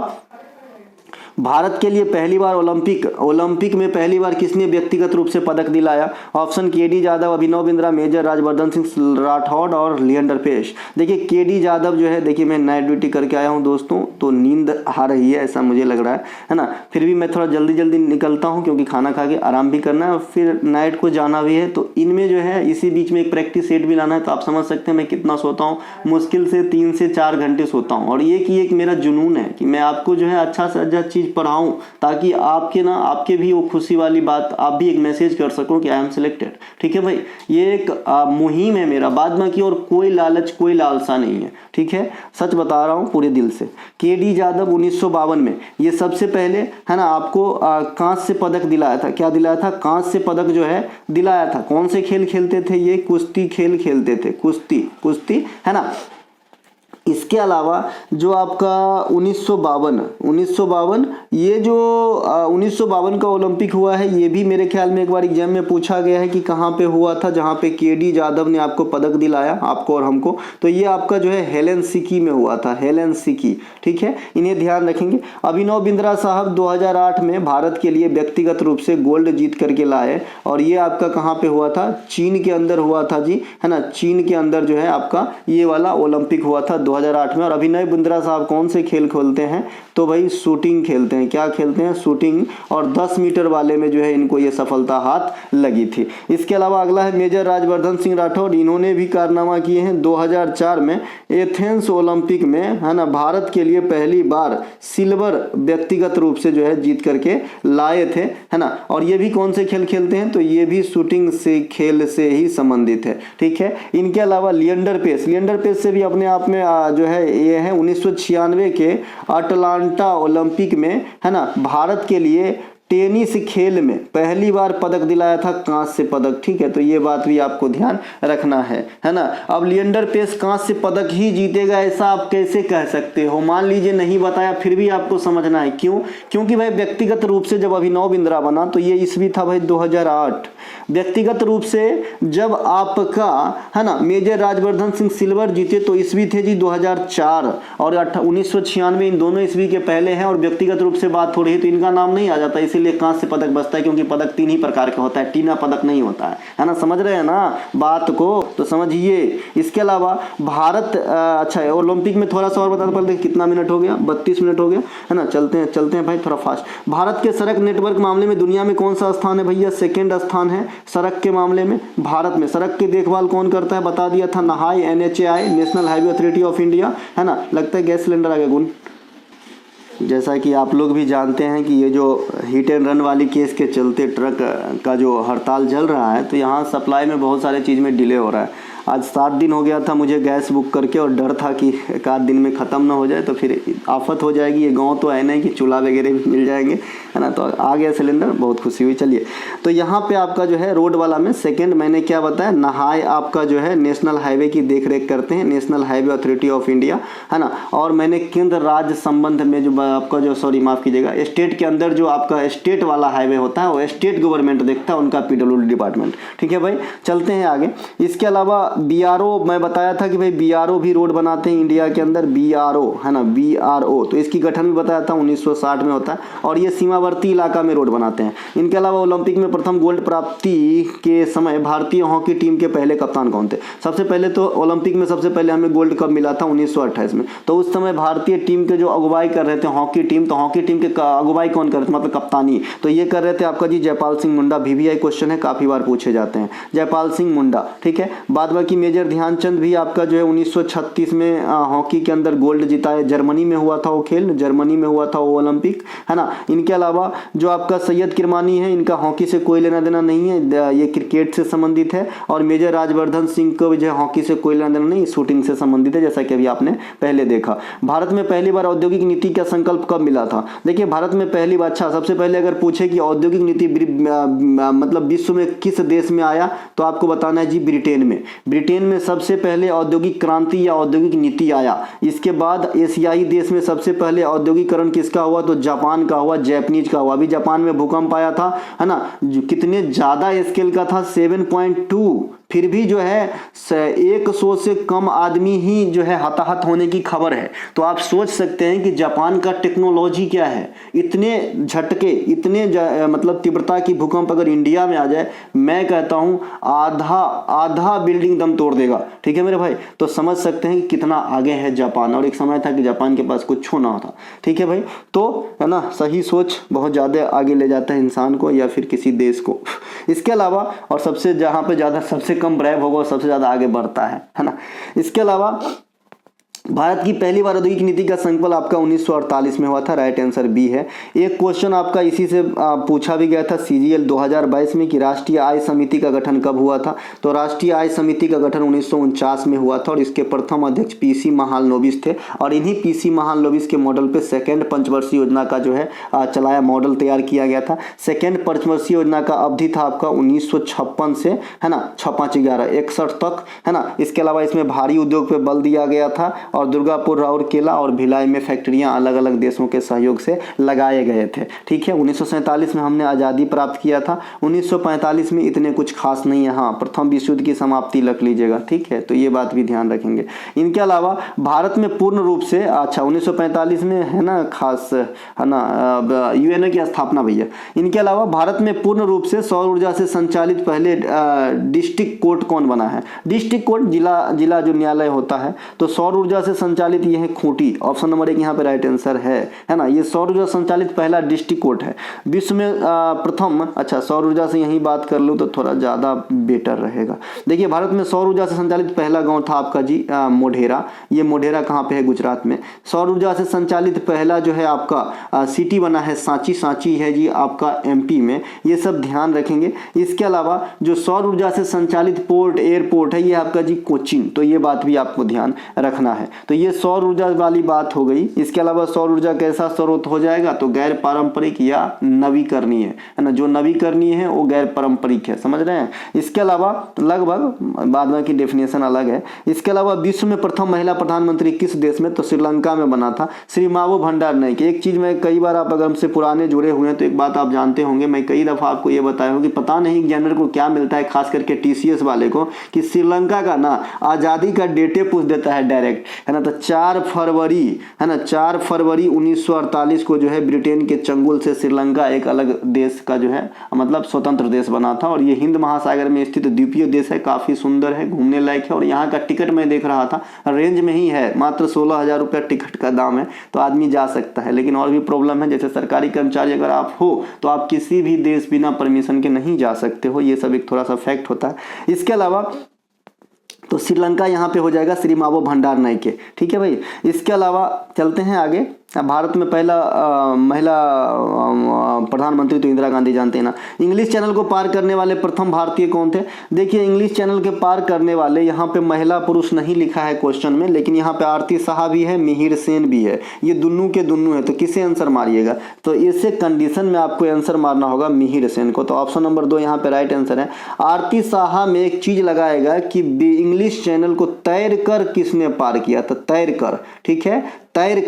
भारत के लिए पहली बार ओलंपिक में पहली बार किसने व्यक्तिगत रूप से पदक दिलाया, option KD Yadav, Abhinav Bindra, major Rajvardhan Singh Rathore और लिएंडर पेश। देखिए KD यादव जो है, देखिए मैं नाइट ड्यूटी करके आया हूं दोस्तों, तो नींद आ रही है ऐसा मुझे लग रहा है ना। फिर भी मैं थोड़ा जल्दी निकलता हूं क्योंकि खाना खा के आराम भी करना है और फिर नाइट को जाना भी है। तो इनमें जो है इसी बीच में एक प्रैक्टिस सेट भी लाना है। तो आप समझ सकते हैं मैं कितना सोता हूँ, मुश्किल से 3 से 4 घंटे सोता हूँ। और ये कि एक मेरा जुनून है कि मैं आपको जो है अच्छा से अच्छा चीज़ पढ़ाऊं, ताकि आपके भी वो खुशी वाली बात, आप भी एक मैसेज कर सको कि आई एम सिलेक्टेड। ठीक है भाई, ये एक मुहिम है मेरा, बाद में की और कोई लालच कोई लालसा नहीं है। ठीक है, सच बता रहा हूँ पूरे दिल से। KD यादव 1952 में ये सबसे पहले है ना आपको कांस्य पदक दिलाया था। क्या दिलाया था, कांस्य पदक जो है दिलाया था। कौन से खेल खेलते थे ये, कुश्ती खेल खेलते थे, कुश्ती है ना। इसके अलावा जो आपका 1952 ये जो 1952 का ओलंपिक हुआ है, ये भी मेरे ख्याल में एक बार एग्जाम में पूछा गया है कि कहाँ पे हुआ था, जहाँ पे KD यादव ने आपको पदक दिलाया, आपको और हमको। तो ये आपका जो है हेलेंसिकी में हुआ था, हेलेंसिकी। ठीक है, इन्हें ध्यान रखेंगे। अभिनव बिंद्रा साहब 2008 में भारत के लिए व्यक्तिगत रूप से गोल्ड जीत करके लाए, और ये आपका कहाँ पे हुआ था, चीन के अंदर हुआ था जी, है ना। चीन के अंदर जो है आपका ये वाला ओलंपिक हुआ था 2008 में। और अभिनव बिंद्रा साहब कौन से खेल खेलते हैं, तो भाई शूटिंग खेलते हैं। क्या खेलते हैं, शूटिंग। और 10 मीटर वाले में जो है इनको ये सफलता हाथ लगी थी। इसके अलावा अगला है मेजर राजवर्धन सिंह राठौड़। इन्होंने भी कारनामा किए हैं। 2004 में एथेंस ओलंपिक में, है ना, भारत के लिए पहली बार सिल्वर व्यक्तिगत रूप से जो है जीत करके लाए थे, है ना। और ये भी कौन से खेल खेलते हैं, तो ये भी शूटिंग से खेल से ही संबंधित है। ठीक है, इनके अलावा लिएंडर पेस से भी अपने आप में जो है ये है 1996 के अटलांटा ओलंपिक में, है ना, भारत के लिए टेनिस खेल में पहली बार पदक दिलाया था, कांस्य पदक। ठीक है, तो ये बात भी आपको ध्यान रखना है ना। अब लिएंडर पेस कांस्य पदक ही जीतेगा ऐसा आप कैसे कह सकते हो, मान लीजिए नहीं बताया फिर भी आपको समझना है क्यों, क्योंकि भाई व्यक्तिगत रूप से जब अभिनव बिंद्रा बना तो ये ईस्वी था भाई 2008। व्यक्तिगत रूप से जब आपका, है ना, मेजर राजवर्धन सिंह सिल्वर जीते तो ईस्वी थे जी 2004, और 1996 इन दोनों ईस्वी के पहले हैं। और व्यक्तिगत रूप से बात हो रही है तो इनका नाम नहीं आ जाता, इसीलिए कांस्य पदक बचता है, क्योंकि पदक 3 ही प्रकार का होता है, टीना पदक नहीं होता है ना। समझ रहे हैं ना बात को, तो समझिए। इसके अलावा भारत अच्छा ओलंपिक में थोड़ा सा और बता दो पहले, कितना मिनट हो गया, 32 मिनट हो गया, है ना। चलते हैं भाई थोड़ा फास्ट। भारत के सड़क नेटवर्क मामले में दुनिया में कौन सा स्थान है भैया, 2nd स्थान है सड़क के मामले में। भारत में सड़क की देखभाल कौन करता है, बता दिया था, NHAI, national highway authority of India, है ना। लगता है गैस सिलेंडर आ गया गुण। जैसा कि आप लोग भी जानते हैं कि ये जो हिट एंड रन वाली केस के चलते ट्रक का जो हड़ताल चल रहा है, तो यहाँ सप्लाई में बहुत सारे चीज़ में डिले हो रहा है। आज 7 दिन हो गया था मुझे गैस बुक करके, और डर था कि एक आध दिन में ख़त्म ना हो जाए तो फिर आफत हो जाएगी। ये गांव तो है नहीं कि चूल्हा वगैरह भी मिल जाएंगे, है ना। तो आ गया सिलेंडर, बहुत खुशी हुई। चलिए, तो यहाँ पे आपका जो है रोड वाला में सेकंड मैंने क्या बताया, नहाय आपका जो है नेशनल हाईवे की देख रेख करते हैं, national highway authority of India, है ना। और मैंने केंद्र राज्य संबंध में जो आपका जो सॉरी माफ कीजिएगा, स्टेट के अंदर जो आपका स्टेट वाला हाईवे होता है वो स्टेट गवर्नमेंट देखता है, उनका पीडब्ल्यूडी डिपार्टमेंट। ठीक है भाई, चलते हैं आगे। इसके अलावा बीआरओ मैं बताया था कि भाई बीआरओ भी रोड बनाते हैं इंडिया के अंदर, बीआरओ है ना, बीआरओ। तो इसकी गठन भी बताया था 1960 में होता है और ये सीमावर्ती इलाका में रोड बनाते हैं। इनके अलावा ओलंपिक में प्रथम गोल्ड प्राप्ति के समय भारतीय हॉकी टीम के पहले कप्तान कौन थे? सबसे पहले तो ओलंपिक में सबसे पहले हमें गोल्ड कप मिला था 1928 में। तो उस समय भारतीय टीम के जो अगुवाई कर रहे थे हॉकी टीम, तो हॉकी टीम के अगुवाई कौन कर रहे थे, मतलब कप्तानी, तो ये कर रहे थे आपका जी जयपाल सिंह मुंडा। वीवीआई क्वेश्चन है, काफी बार पूछे जाते हैं, जयपाल सिंह मुंडा। ठीक है, बाद बाकी मेजर ध्यानचंद भी आपका जो है 1936 में हॉकी के अंदर गोल्ड जीता है। जर्मनी में हुआ था वो खेल, जर्मनी में हुआ था वो ओलंपिक, है ना। इनके अलावा जो आपका सैयद किरमानी है, इनका हॉकी से कोई लेना देना नहीं है, ये क्रिकेट से संबंधित है। और मेजर राजवर्धन सिंह को जो है हॉकी से कोई लेना देना नहीं, शूटिंग से संबंधित है, जैसा कि अभी आपने पहले देखा। भारत में पहली बार औद्योगिक नीति का संकल्प कब मिला था? देखिए, भारत में पहली बार, अच्छा सबसे पहले अगर पूछे कि औद्योगिक नीति मतलब विश्व में किस देश में आया, तो आपको बताना है जी ब्रिटेन में। ब्रिटेन में सबसे पहले औद्योगिक क्रांति या औद्योगिक नीति आया। इसके बाद एशियाई देश में सबसे पहले औद्योगिकरण किसका हुआ, तो जापान का हुआ, जैपनीज का हुआ। अभी जापान में भूकंप आया था, है ना, कितने ज्यादा स्केल का था, 7.2, फिर भी जो है 100 से कम आदमी ही जो है हताहत होने की खबर है। तो आप सोच सकते हैं कि जापान का टेक्नोलॉजी क्या है। इतने झटके, इतने मतलब तीव्रता की भूकंप अगर इंडिया में आ जाए, मैं कहता हूं आधा बिल्डिंग दम तोड़ देगा। ठीक है मेरे भाई, तो समझ सकते हैं कि कितना आगे है जापान। और एक समय था कि जापान के पास कुछ ना था। ठीक है भाई, तो है ना, सही सोच बहुत ज्यादा आगे ले जाता है इंसान को या फिर किसी देश को। इसके अलावा और सबसे जहां पे ज्यादा सबसे कम ब्रेव होगा और सबसे ज्यादा आगे बढ़ता है ना। इसके अलावा भारत की पहली बार औद्योगिक नीति का संकल्प आपका 1948 में हुआ था, राइट आंसर बी है। एक क्वेश्चन आपका इसी से पूछा भी गया था सीजीएल 2022 में कि राष्ट्रीय आय समिति का गठन कब हुआ था, तो राष्ट्रीय आय समिति का गठन 1949 में हुआ था और इसके प्रथम अध्यक्ष पीसी महालनोबिस थे। और इन्हीं पीसी महालनोबिस के मॉडल पे सेकेंड पंचवर्षीय योजना का जो है चलाया, मॉडल तैयार किया गया था। सेकेंड पंचवर्षीय योजना का अवधि था आपका 1956 से, है ना, 6-5-11-61 तक, है ना। इसके अलावा इसमें भारी उद्योग पे बल दिया गया था और दुर्गापुर, राउरकेला और भिलाई में फैक्ट्रियां अलग अलग देशों के सहयोग से लगाए गए थे। ठीक है, 1947 में हमने आज़ादी प्राप्त किया था। 1945 में इतने कुछ खास नहीं है, हाँ प्रथम विश्व युद्ध की समाप्ति रख लीजिएगा। ठीक है, तो ये बात भी ध्यान रखेंगे। इनके अलावा भारत में पूर्ण रूप से, अच्छा 1945 में है ना खास, है ना, यूएनओ की स्थापना भैया। इनके अलावा भारत में पूर्ण रूप से सौर ऊर्जा से संचालित पहले डिस्ट्रिक्ट कोर्ट कौन बना है? डिस्ट्रिक्ट कोर्ट जिला जो न्यायालय होता है, तो सौर ऊर्जा से संचालित ये है खूंटी। ऑप्शन नंबर 1 यहाँ पे राइट आंसर है ना। ये सौर ऊर्जा संचालित पहला डिस्ट्रिक्ट कोर्ट है विश्व में प्रथम। अच्छा, सौर ऊर्जा से यही बात कर लूँ तो थोड़ा ज्यादा बेटर रहेगा। देखिए, भारत में सौर ऊर्जा से संचालित पहला गांव था आपका जी मोढेरा। ये मोढेरा कहाँ पे है? गुजरात में। सौर ऊर्जा से संचालित पहला जो है आपका सिटी बना है सांची। सांची है जी आपका एमपी में। ये सब ध्यान रखेंगे। इसके अलावा जो सौर ऊर्जा से संचालित पोर्ट, एयरपोर्ट है, ये आपका जी कोचीन। तो ये बात भी आपको ध्यान रखना है। तो ये सौर ऊर्जा वाली बात हो गई। इसके अलावा सौर ऊर्जा कैसा स्रोत हो जाएगा? तो गैर पारंपरिक या नवीकरणीय, है ना। जो नवीकरणीय है वो गैर पारंपरिक है, समझ रहे हैं। इसके अलावा लगभग बाद में की डेफिनेशन अलग है। इसके अलावा विश्व में प्रथम महिला प्रधानमंत्री किस देश में? तो श्रीलंका में बना था, श्री मावो भंडारनायके। एक चीज मैं कई बार, आप अगर हमसे पुराने जुड़े हुए हैं तो एक बात आप जानते होंगे, मैं कई दफा आपको ये बताया हूँ कि पता नहीं एग्जामिनर को क्या मिलता है, खास करके टीसीएस वाले को, कि श्रीलंका का ना आजादी का डेटे पूछ देता है डायरेक्ट, है ना। तो 4 फरवरी, है ना, 4 फरवरी 1948 को जो है ब्रिटेन के चंगुल से श्रीलंका एक अलग देश का जो है मतलब स्वतंत्र देश बना था। और ये हिंद महासागर में स्थित द्वीपीय देश है, काफी सुंदर है, घूमने लायक है। और यहाँ का टिकट मैं देख रहा था रेंज में ही है, मात्र 16,000 रुपया टिकट का दाम है, तो आदमी जा सकता है। लेकिन और भी प्रॉब्लम है, जैसे सरकारी कर्मचारी अगर आप हो तो आप किसी भी देश बिना परमिशन के नहीं जा सकते हो। ये सब एक थोड़ा सा फैक्ट होता है। इसके अलावा तो श्रीलंका यहाँ पे हो जाएगा श्री मावो भंडारनायके। ठीक है भाई। इसके अलावा चलते हैं आगे। भारत में पहला महिला प्रधानमंत्री तो इंदिरा गांधी जानते हैं ना। इंग्लिश चैनल को पार करने वाले प्रथम भारतीय कौन थे? देखिए इंग्लिश चैनल के पार करने वाले, यहाँ पे महिला पुरुष नहीं लिखा है क्वेश्चन में, लेकिन यहाँ पे आरती शाह भी है, मिहिर सेन भी है, ये दुन्नू के दुन्नू है। तो किसे आंसर मारिएगा? तो इसे कंडीशन में आपको आंसर मारना होगा मिहिर सेन को। तो ऑप्शन नंबर 2 यहाँ पे राइट आंसर है। आरती शाह में एक चीज लगाएगा कि इंग्लिश चैनल को तैर कर किसने पार किया? तो तैर कर, ठीक है, तैर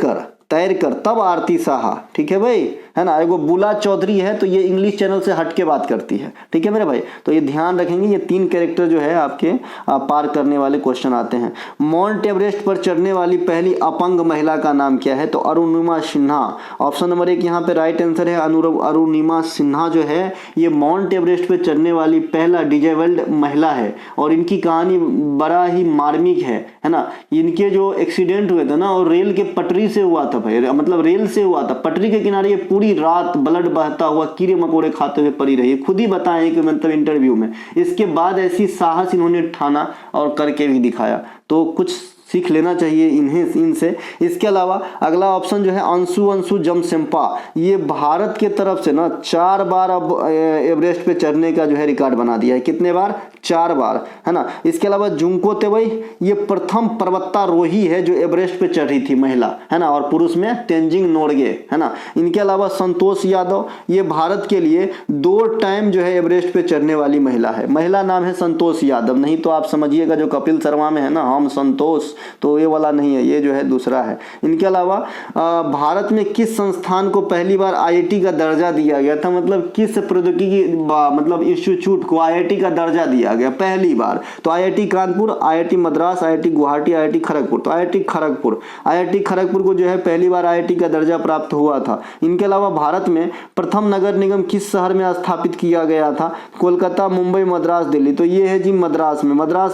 कर तब आरती शाह, ठीक है भाई, है ना। एगो बुला चौधरी है तो ये इंग्लिश चैनल से हट के बात करती है, ठीक है मेरे भाई। तो ये ध्यान रखेंगे, ये 3 कैरेक्टर जो है आपके पार करने वाले क्वेश्चन आते हैं। माउंट एवरेस्ट पर चढ़ने वाली पहली अपंग महिला का नाम क्या है? तो अरुणिमा सिन्हा। ऑप्शन नंबर 1 यहाँ पे राइट आंसर है। अरुणिमा सिन्हा जो है ये माउंट एवरेस्ट पर चढ़ने वाली पहला डिजेबल्ड महिला है और इनकी कहानी बड़ा ही मार्मिक है ना। इनके जो एक्सीडेंट हुए थे ना, और रेल के पटरी से हुआ था भाई, मतलब रेल से हुआ था, पटरी के किनारे ये पूरी रात ब्लड बहता हुआ कीड़े मकोड़े खाते हुए पड़ी रही, खुद ही बताएं कि मतलब इंटरव्यू में। इसके बाद ऐसी साहस इन्होंने ठाना और करके भी दिखाया, तो कुछ सीख लेना चाहिए इनसे। इसके अलावा अगला ऑप्शन जो है अंशु जमसेंपा, ये भारत के तरफ से ना 4 बार अब एवरेस्ट पे चढ़ने का जो है रिकॉर्ड बना दिया है। कितने बार? 4 बार, है ना। इसके अलावा जुंको तेवई, ये प्रथम पर्वतारोही है जो एवरेस्ट पे चढ़ी थी महिला, है ना, और पुरुष में तेंजिंग नोरगे, है ना। इनके अलावा संतोष यादव, ये भारत के लिए 2 टाइम जो है एवरेस्ट पे चढ़ने वाली महिला है। महिला नाम है संतोष यादव, नहीं तो आप समझिएगा जो कपिल शर्मा में है ना हम संतोष, तो ये वाला नहीं है, ये जो है दूसरा है। इनके अलावा भारत में किस संस्थान को पहली बार आईआईटी का दर्जा दिया गया था? मतलब किस प्रौद्योगिकी मतलब इंस्टीट्यूट को आईआईटी का दर्जा दिया गया पहली बार? तो IIT Kanpur, IIT Madras, IIT Guwahati, IIT Kharagpur. तो आईआईटी खड़गपुर को जो है पहली बार आईआईटी का दर्जा प्राप्त हुआ था। इनके अलावा भारत में प्रथम नगर निगम किस शहर में स्थापित किया गया था? कोलकाता, मुंबई, मद्रास, दिल्ली। तो ये है जी मद्रास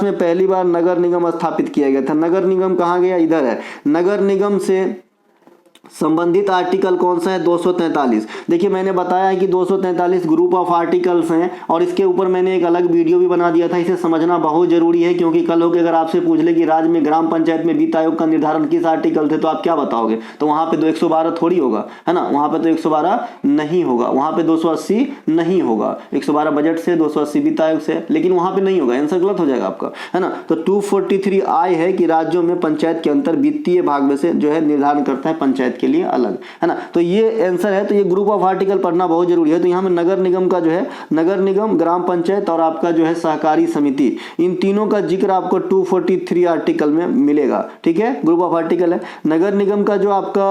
में पहली बार नगर निगम स्थापित किया गया था। नगर निगम कहाँ गया? इधर है। नगर निगम से संबंधित आर्टिकल कौन सा है? 243। देखिए मैंने बताया है कि 243 ग्रुप ऑफ आर्टिकल्स हैं और इसके ऊपर मैंने एक अलग वीडियो भी बना दिया था। इसे समझना बहुत जरूरी है, क्योंकि कल होकर अगर आपसे पूछ ले कि राज्य में ग्राम पंचायत में वित्त आयोग का निर्धारण किस आर्टिकल थे, तो आप क्या बताओगे? तो वहां पे 112 थोड़ी होगा, है ना, वहां पे तो 112 नहीं होगा, वहां पे 280 नहीं होगा। 112 बजट से, 280 वित्त आयोग से, लेकिन वहां पे नहीं होगा, आंसर गलत हो जाएगा आपका, है ना। तो 243 आई है कि राज्यों में पंचायत के अंतर वित्तीय भाग में से जो है निर्धारण करता है पंचायत के लिए अलग, है ना। तो ये आंसर है। तो ये ग्रुप ऑफ आर्टिकल पढ़ना बहुत जरूरी है। तो यहाँ में नगर निगम का जो है, नगर निगम, ग्राम पंचायत और आपका जो है सहकारी समिति, इन तीनों का जिक्र आपको 243 आर्टिकल में मिलेगा, ठीक है। ग्रुप ऑफ आर्टिकल है। नगर निगम का जो आपका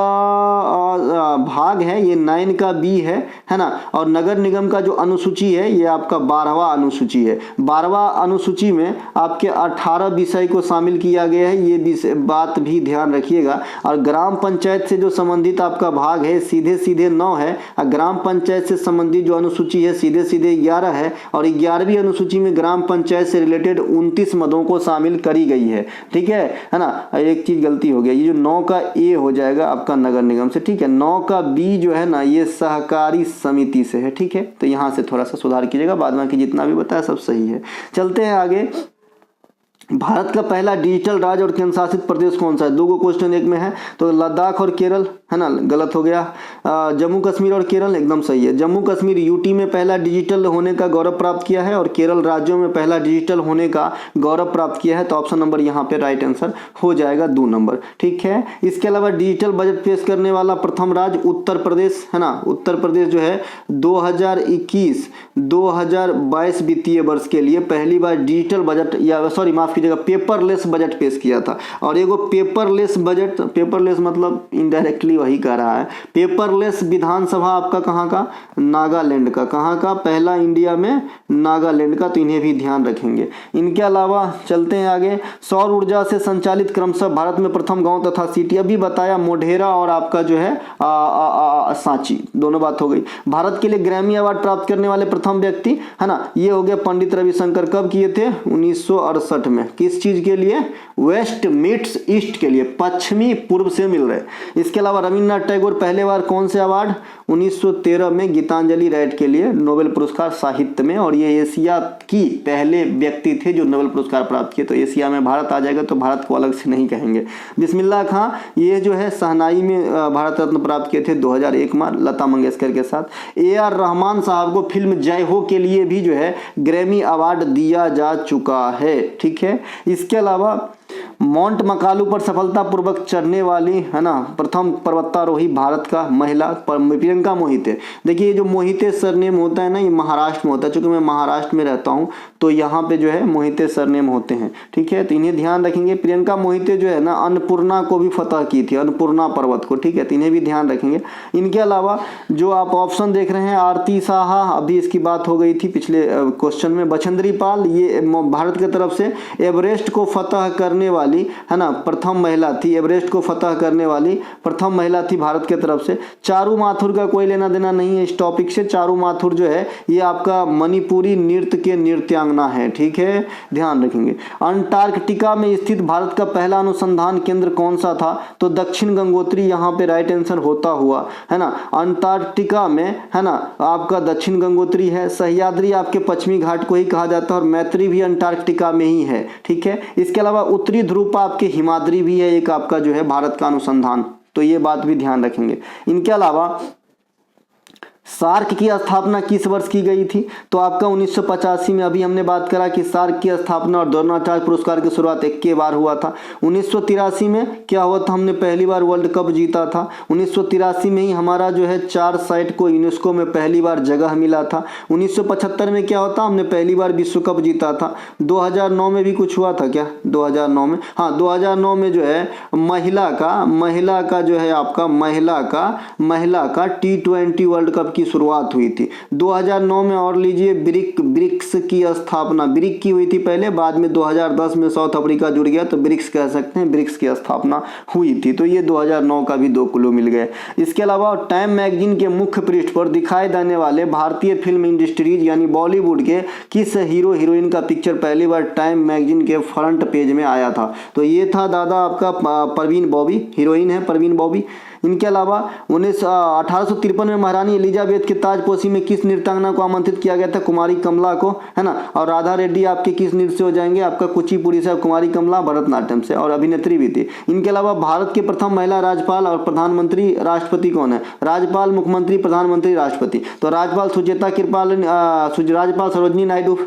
भाग है ये 9 का बी है ना। और नगर निगम का जो अनुसूची है ये आपका 12वां अनुसूची है। 12वां अनुसूची में आपके 18 विषय को शामिल किया गया है, ये बात भी ध्यान रखिएगा। और ग्राम पंचायत से जो संबंधित आपका भाग है सीधे 9 है, और ग्राम पंचायत से संबंधित जो अनुसूची है सीधे 11 है। और 11वीं अनुसूची में ग्राम पंचायत से रिलेटेड 29 मदों को शामिल करी गई है, ठीक है ना। एक चीज गलती हो गया, ये जो 9 का ए हो जाएगा आपका नगर निगम से, ठीक है। 9 का बी जो है ना ये सहकारी समिति से है, ठीक है। तो यहां से थोड़ा सा सुधार कीजिएगा, बाद में जितना भी बताया सब सही है। चलते हैं आगे। भारत का पहला डिजिटल राज्य और केंद्र शासित प्रदेश कौन सा है? 2 क्वेश्चन एक में है, तो लद्दाख और केरल, है ना, गलत हो गया। जम्मू कश्मीर और केरल एकदम सही है। जम्मू कश्मीर यूटी में पहला डिजिटल होने का गौरव प्राप्त किया है और केरल राज्यों में पहला डिजिटल होने का गौरव प्राप्त किया है। तो ऑप्शन नंबर यहाँ पे राइट आंसर हो जाएगा 2 नंबर, ठीक है। इसके अलावा डिजिटल बजट पेश करने वाला प्रथम राज्य उत्तर प्रदेश, है ना। उत्तर प्रदेश जो है 2021-2022 वित्तीय वर्ष के लिए पहली बार डिजिटल बजट, या सॉरी माफ कीजिएगा, पेपरलेस बजट पेश किया था। और एगो पेपरलेस बजट, पेपरलेस मतलब इनडायरेक्टली वही कह रहा है। पेपरलेस विधानसभा आपका कहाँ का? नागालैंड का। कहाँ का? पहला इंडिया में नागालैंड का। तो इन्हें भी ध्यान रखेंगे। इनके अलावा चलते हैं आगे। सौर ऊर्जा से संचालित क्रमशः भारत में प्रथम गांव तथा सिटी, अभी बताया मोढेरा और आपका जो है सांची, दोनों बात हो गई। भारत के लिए ग्रैमी अवार्ड प्राप्त करने वाले प्रथम व्यक्ति, है ना, ये हो गया पंडित रविशंकर। कब किए थे? 1968 में, हैं, किस चीज़ के लिए? वेस्ट मीट्स ईस्ट के लिए, पश्चिमी पूर्व से मिल रहे। इसके अलावा रविन्द्रनाथ टैगोर पहले बार कौन से अवार्ड? 1913 में गीतांजलि राइट के लिए नोबेल पुरस्कार साहित्य में, और ये एशिया की पहले व्यक्ति थे जो नोबेल पुरस्कार प्राप्त किए। तो एशिया में भारत आ जाएगा तो भारत को अलग से नहीं कहेंगे। बिस्मिल्लाह खां ये जो है शहनाई में भारत रत्न प्राप्त किए थे 2001 में लता मंगेशकर के साथ। AR रहमान साहब को फिल्म जय हो के लिए भी जो है ग्रैमी अवार्ड दिया जा चुका है, ठीक है। इसके अलावा माउंट मकालू पर सफलतापूर्वक चढ़ने वाली है ना प्रथम पर्वतारोही भारत का महिला प्रियंका मोहिते। देखिए ये जो मोहिते सरनेम होता है ना, ये महाराष्ट्र में होता है। चूंकि मैं महाराष्ट्र में रहता हूँ तो यहाँ पे जो है मोहिते सरनेम होते हैं, ठीक है। तो इन्हें ध्यान रखेंगे। प्रियंका मोहिते जो है ना अन्नपूर्णा को भी फतह की थी, अन्नपूर्णा पर्वत को, ठीक है। तो इन्हें भी ध्यान रखेंगे। इनके अलावा जो आप ऑप्शन देख रहे हैं, आरती साहा, अभी इसकी बात हो गई थी पिछले क्वेश्चन में। बछेंद्री पाल ये भारत की तरफ से एवरेस्ट को फतह करने वाली है ना प्रथम महिला थी, एवरेस्ट को फतह करने वाली प्रथम महिला थी भारत की तरफ से। चारू माथुर का कोई लेना देना नहीं है इस टॉपिक से। चारू माथुर जो है ये आपका मणिपुरी नृत्य के नृत्यांगना है, ठीक है, ध्यान रखेंगे। अंटार्कटिका में स्थित भारत का पहला अनुसंधान केंद्र कौन सा था? तो दक्षिण गंगोत्री यहाँ पे राइट आंसर होता हुआ है ना। अंटार्कटिका में है ना आपका दक्षिण गंगोत्री है। सह्याद्री आपके पश्चिमी घाट को ही कहा जाता है, और मैत्री भी अंटार्कटिका में ही है, ठीक है। इसके अलावा उत्तरी ध्रुव आपके हिमाद्री भी है एक आपका जो है भारत का अनुसंधान, तो ये बात भी ध्यान रखेंगे। इनके अलावा सार्क की स्थापना किस वर्ष की गई थी? तो आपका 1985 में। अभी हमने बात करा कि सार्क की स्थापना और द्रोणाचार्य पुरस्कार की शुरुआत 21 बार हुआ था। 1983 में क्या हुआ था? हमने पहली बार वर्ल्ड कप जीता था। 1983 में ही हमारा जो है 4 साइट को यूनेस्को में पहली बार जगह मिला था। 1975 में क्या होता? हमने पहली बार विश्व कप जीता था। 2009 में भी कुछ हुआ था क्या? 2009 में, हाँ 2009 में जो है महिला का जो है आपका महिला का T20 वर्ल्ड कप की शुरुआत हुई थी 2009 में। और लीजिए ब्रिक्स की स्थापना, ब्रिक की हुई थी पहले, बाद में 2010 में साउथ अफ्रीका जुड़ गया तो ब्रिक्स कह सकते हैं, ब्रिक्स की स्थापना हुई थी। तो ये 2009 का भी 2 क्लू मिल गए। इसके अलावा टाइम मैगजीन के मुख्य पृष्ठ पर दिखाए जाने वाले भारतीय फिल्म इंडस्ट्रीज यानी बॉलीवुड के किस हीरो हीरोइन का पिक्चर पहली बार टाइम मैगजीन के फ्रंट पेज में आया था? तो ये था दादा आपका परवीन बॉबी, हीरोइन है परवीन बॉबी। इनके अलावा 1853 में महारानी एलिजाबेथ के ताजपोशी में किस नृत्यांगना को आमंत्रित किया गया था? कुमारी कमला को, है ना। और राधा रेड्डी आपके किस नृत्य से हो जाएंगे? आपका कुचिपुड़ी से। कुमारी कमला भरतनाट्यम से, और अभिनेत्री भी थी। इनके अलावा भारत के प्रथम महिला राज्यपाल और प्रधानमंत्री राष्ट्रपति कौन है? राज्यपाल, मुख्यमंत्री, प्रधानमंत्री, राष्ट्रपति। तो राज्यपाल सुचेता कृपालनी, राज्यपाल सरोजिनी नायडू,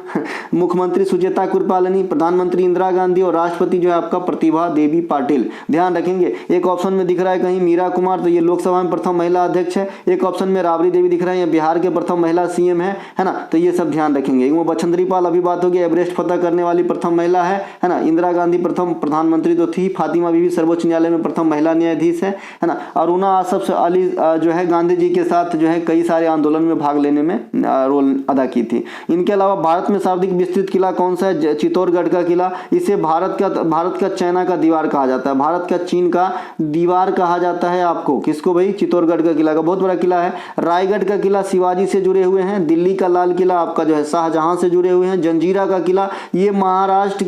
मुख्यमंत्री सुचेता कृपालनी, प्रधानमंत्री इंदिरा गांधी, और राष्ट्रपति जो है आपका प्रतिभा देवी पाटिल। ध्यान रखेंगे। एक ऑप्शन में दिख रहा है कहीं मीरा कुमार, तो ये लोकसभा में प्रथम महिला अध्यक्ष है। एक ऑप्शन में राबड़ी देवी दिख रहा है, ये बिहार के प्रथम महिला CM है ना। तो ये सब ध्यान रखेंगे। वो बछेंद्री पाल अभी बात होगी, एवरेस्ट फतह करने वाली प्रथम महिला है ना। इंदिरा गांधी प्रथम प्रधानमंत्री तो थी। फातिमा बीबी सर्वोच्च न्यायालय में प्रथम महिला न्यायाधीश है ना। अरुणा आसफ अली जो है गांधी जी के साथ जो है कई सारे आंदोलन में भाग लेने में रोल अदा की थी। इनके अलावा भारत में सर्वाधिक विस्तृत किला कौन सा है? चित्तौड़गढ़ का किला। इसे भारत का चाइना का दीवार कहा जाता है, भारत का चीन का दीवार कहा जाता है। आपको किसको भाई? चित्तौड़गढ़ का किला का बहुत बड़ा किला है। रायगढ़ का किला शिवाजी से जुड़े हुए हैं। दिल्ली का लाल किला आपका जो है शाहजहां से जुड़े हुए हैं। जंजीरा का किला ये महाराष्ट्र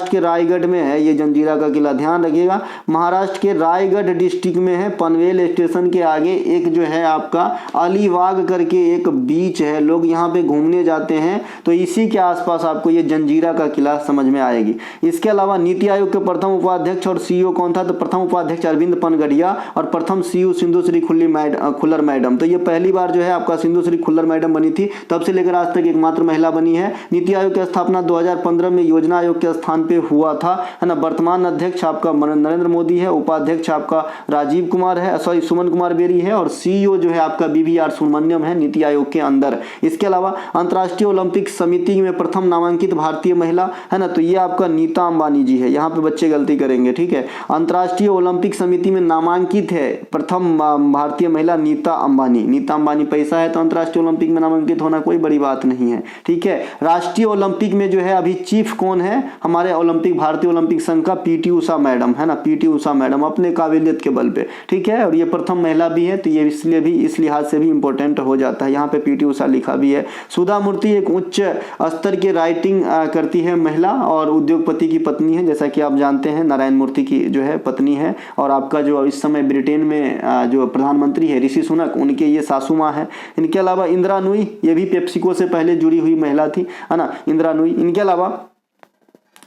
के रायगढ़ में है। ये जंजीरा का किला ध्यान रखिएगा, महाराष्ट्र के रायगढ़ डिस्ट्रिक्ट में है। पनवेल स्टेशन के आगे एक जो है आपका अलीबाग करके एक बीच है, लोग यहाँ पे घूमने जाते हैं, तो इसी के आसपास आपको ये जंजीरा का किला समझ में आएगी। इसके अलावा नीति आयोग के प्रथम उपाध्यक्ष और CEO कौन था? तो प्रथम उपाध्यक्ष अरविंद पनगड़िया और प्रथम CEO सिंधुश्री खुल्लर मैडम। तो ये पहली बार जो है आपका सिंधुश्री खुल्लर मैडम बनी थी, तब से लेकर आज तक एकमात्र महिला बनी है। नीति आयोग की स्थापना 2015 में योजना आयोग के स्थान पे हुआ था, है ना। वर्तमान अध्यक्ष आपका नरेंद्र मोदी है, उपाध्यक्ष आपका राजीव कुमार है, सुमन कुमार बेरी है, और CEO जो है आपका BVR सुब्रमण्यम है नीति आयोग के अंदर। इसके अलावा अंतर्राष्ट्रीय ओलंपिक समिति में प्रथम नामांकित भारतीय महिला, है ना, तो ये आपका नीता अंबानी जी है। यहाँ पे बच्चे गलती करेंगे, ठीक है। अंतर्राष्ट्रीय ओलंपिक समिति में नामांकित है प्रथम भारतीय महिला नीता अंबानी। नीता अंबानी पैसा है तो अंतर्राष्ट्रीय ओलंपिक में नामांकित होना कोई बड़ी बात नहीं है, ठीक है। राष्ट्रीय ओलंपिक में जो है अभी चीफ कौन है हमारे ओलंपिक भारतीय ओलंपिक संघ का, पीटी उषा मैडम है ना, पीटी उषा मैडम अपने काबिलियत के बल पे, ठीक है। और ये प्रथम महिला भी है तो ये इसलिए भी इस लिहाज से भी इंपॉर्टेंट हो जाता है। यहाँ पे पीटी उषा लिखा भी है। सुधा मूर्ति एक उच्च स्तर की राइटिंग करती है महिला और उद्योगपति की पत्नी है, जैसा कि आप जानते हैं नारायण मूर्ति की जो है पत्नी है। और आपका जो इस समय ब्रिटेन में जो प्रधानमंत्री है ऋषि सुनक, उनके ये सासू माँ है। इनके अलावा इंदिरा नूई, ये भी पेप्सिको से पहले जुड़ी हुई महिला थी, है ना, इंदिरा नूई। इनके अलावा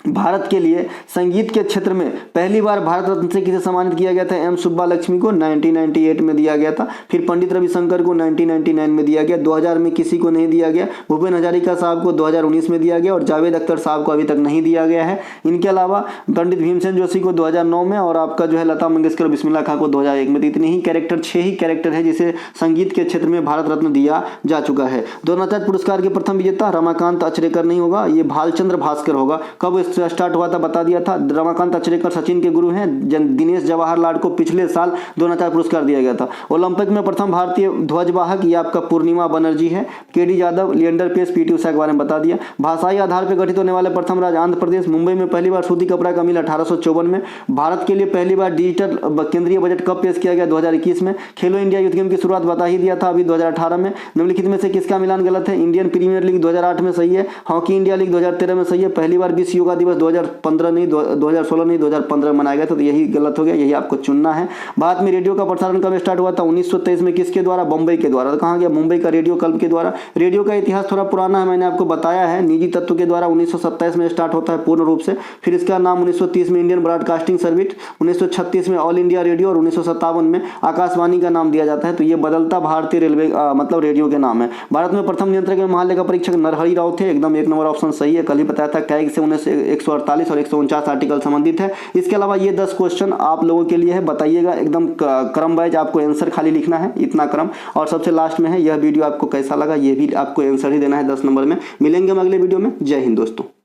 भारत के लिए संगीत के क्षेत्र में पहली बार भारत रत्न से किसे सम्मानित किया गया था, एम सुब्बा लक्ष्मी को 1998 में दिया गया था। फिर पंडित रविशंकर को 1999 में दिया गया। 2000 में किसी को नहीं दिया गया। भूपेन हजारिका साहब को 2019 में दिया गया और जावेद अख्तर साहब को अभी तक नहीं दिया गया है। इनके अलावा पंडित भीमसेन जोशी को 2009 में और आपका जो है लता मंगेशकर बिस्मिल्लाह खां को 2001 में। इतने ही कैरेक्टर, 6 ही कैरेक्टर है जिसे संगीत के क्षेत्र में भारत रत्न दिया जा चुका है। द्रोणाचार्य पुरस्कार के प्रथम विजेता रमाकांत अचरेकर नहीं होगा, ये भालचंद्र भास्कर होगा। कब स्टार्ट हुआ था बता दिया था। रमाकांत अचरेकर सचिन के गुरु हैं। दिनेश जवाहरलाल को पिछले साल द्रोणाचार्य पुरस्कार दिया गया था। ओलंपिक में प्रथम भारतीय ध्वजवाहक ये आपका पूर्णिमा बनर्जी है। केडी यादव, लिएंडर पेस, पीटी उषा के बारे में बता दिया। भाषाई आधार पर गठित होने वाले प्रथम राज्य आंध्र प्रदेश। मुंबई में पहली बार सूती कपड़ा का मिल 1854 में। भारत के लिए पहली बार डिजिटल केंद्रीय बजट कब पेश किया गया, 2021 में। खेलो इंडिया यूथ गेम की शुरुआत बता ही दिया था अभी 2018 में। निम्नलिखित में से किसका मिलान गलत है, इंडियन प्रीमियर लीग 2008 में सही है, हॉकी इंडिया लीग 2013 में सही है। पहली बार विश्व योगा दिवस 2015 नहीं 2016 नहीं 2015 में मनाया गया था, तो यही गलत हो गया, यही आपको चुनना है। भारत में रेडियो का प्रसारण कब स्टार्ट हुआ था, 1923 में। किसके द्वारा, बम्बई के द्वारा। तो कहाँ गया, मुंबई का रेडियो क्लब के द्वारा। रेडियो का इतिहास थोड़ा पुराना है, मैंने आपको बताया है। निजी तत्व के द्वारा 1927 में स्टार्ट होता है पूर्ण रूप से। फिर इसका नाम 1930 में इंडियन ब्रॉडकास्टिंग सर्विस, 1936 में ऑल इंडिया रेडियो और 1957 में आकाशवाणी का नाम दिया जाता है। तो ये बदलता भारतीय रेलवे मतलब रेडियो के नाम है। भारत में प्रथम नियंत्रक एवं महालेखा परीक्षक नरहरि राव थे, एकदम 1 नंबर ऑप्शन सही है। कल ही बताया था कैग से 148 और 149 आर्टिकल संबंधित है। इसके अलावा ये 10 क्वेश्चन आप लोगों के लिए है, बताइएगा एकदम क्रम वाइज आपको आंसर खाली लिखना है, इतना क्रम। और सबसे लास्ट में है यह वीडियो आपको कैसा लगा, ये भी आपको आंसर ही देना है 10 नंबर में। मिलेंगे हम अगले वीडियो में। जय हिंद दोस्तों।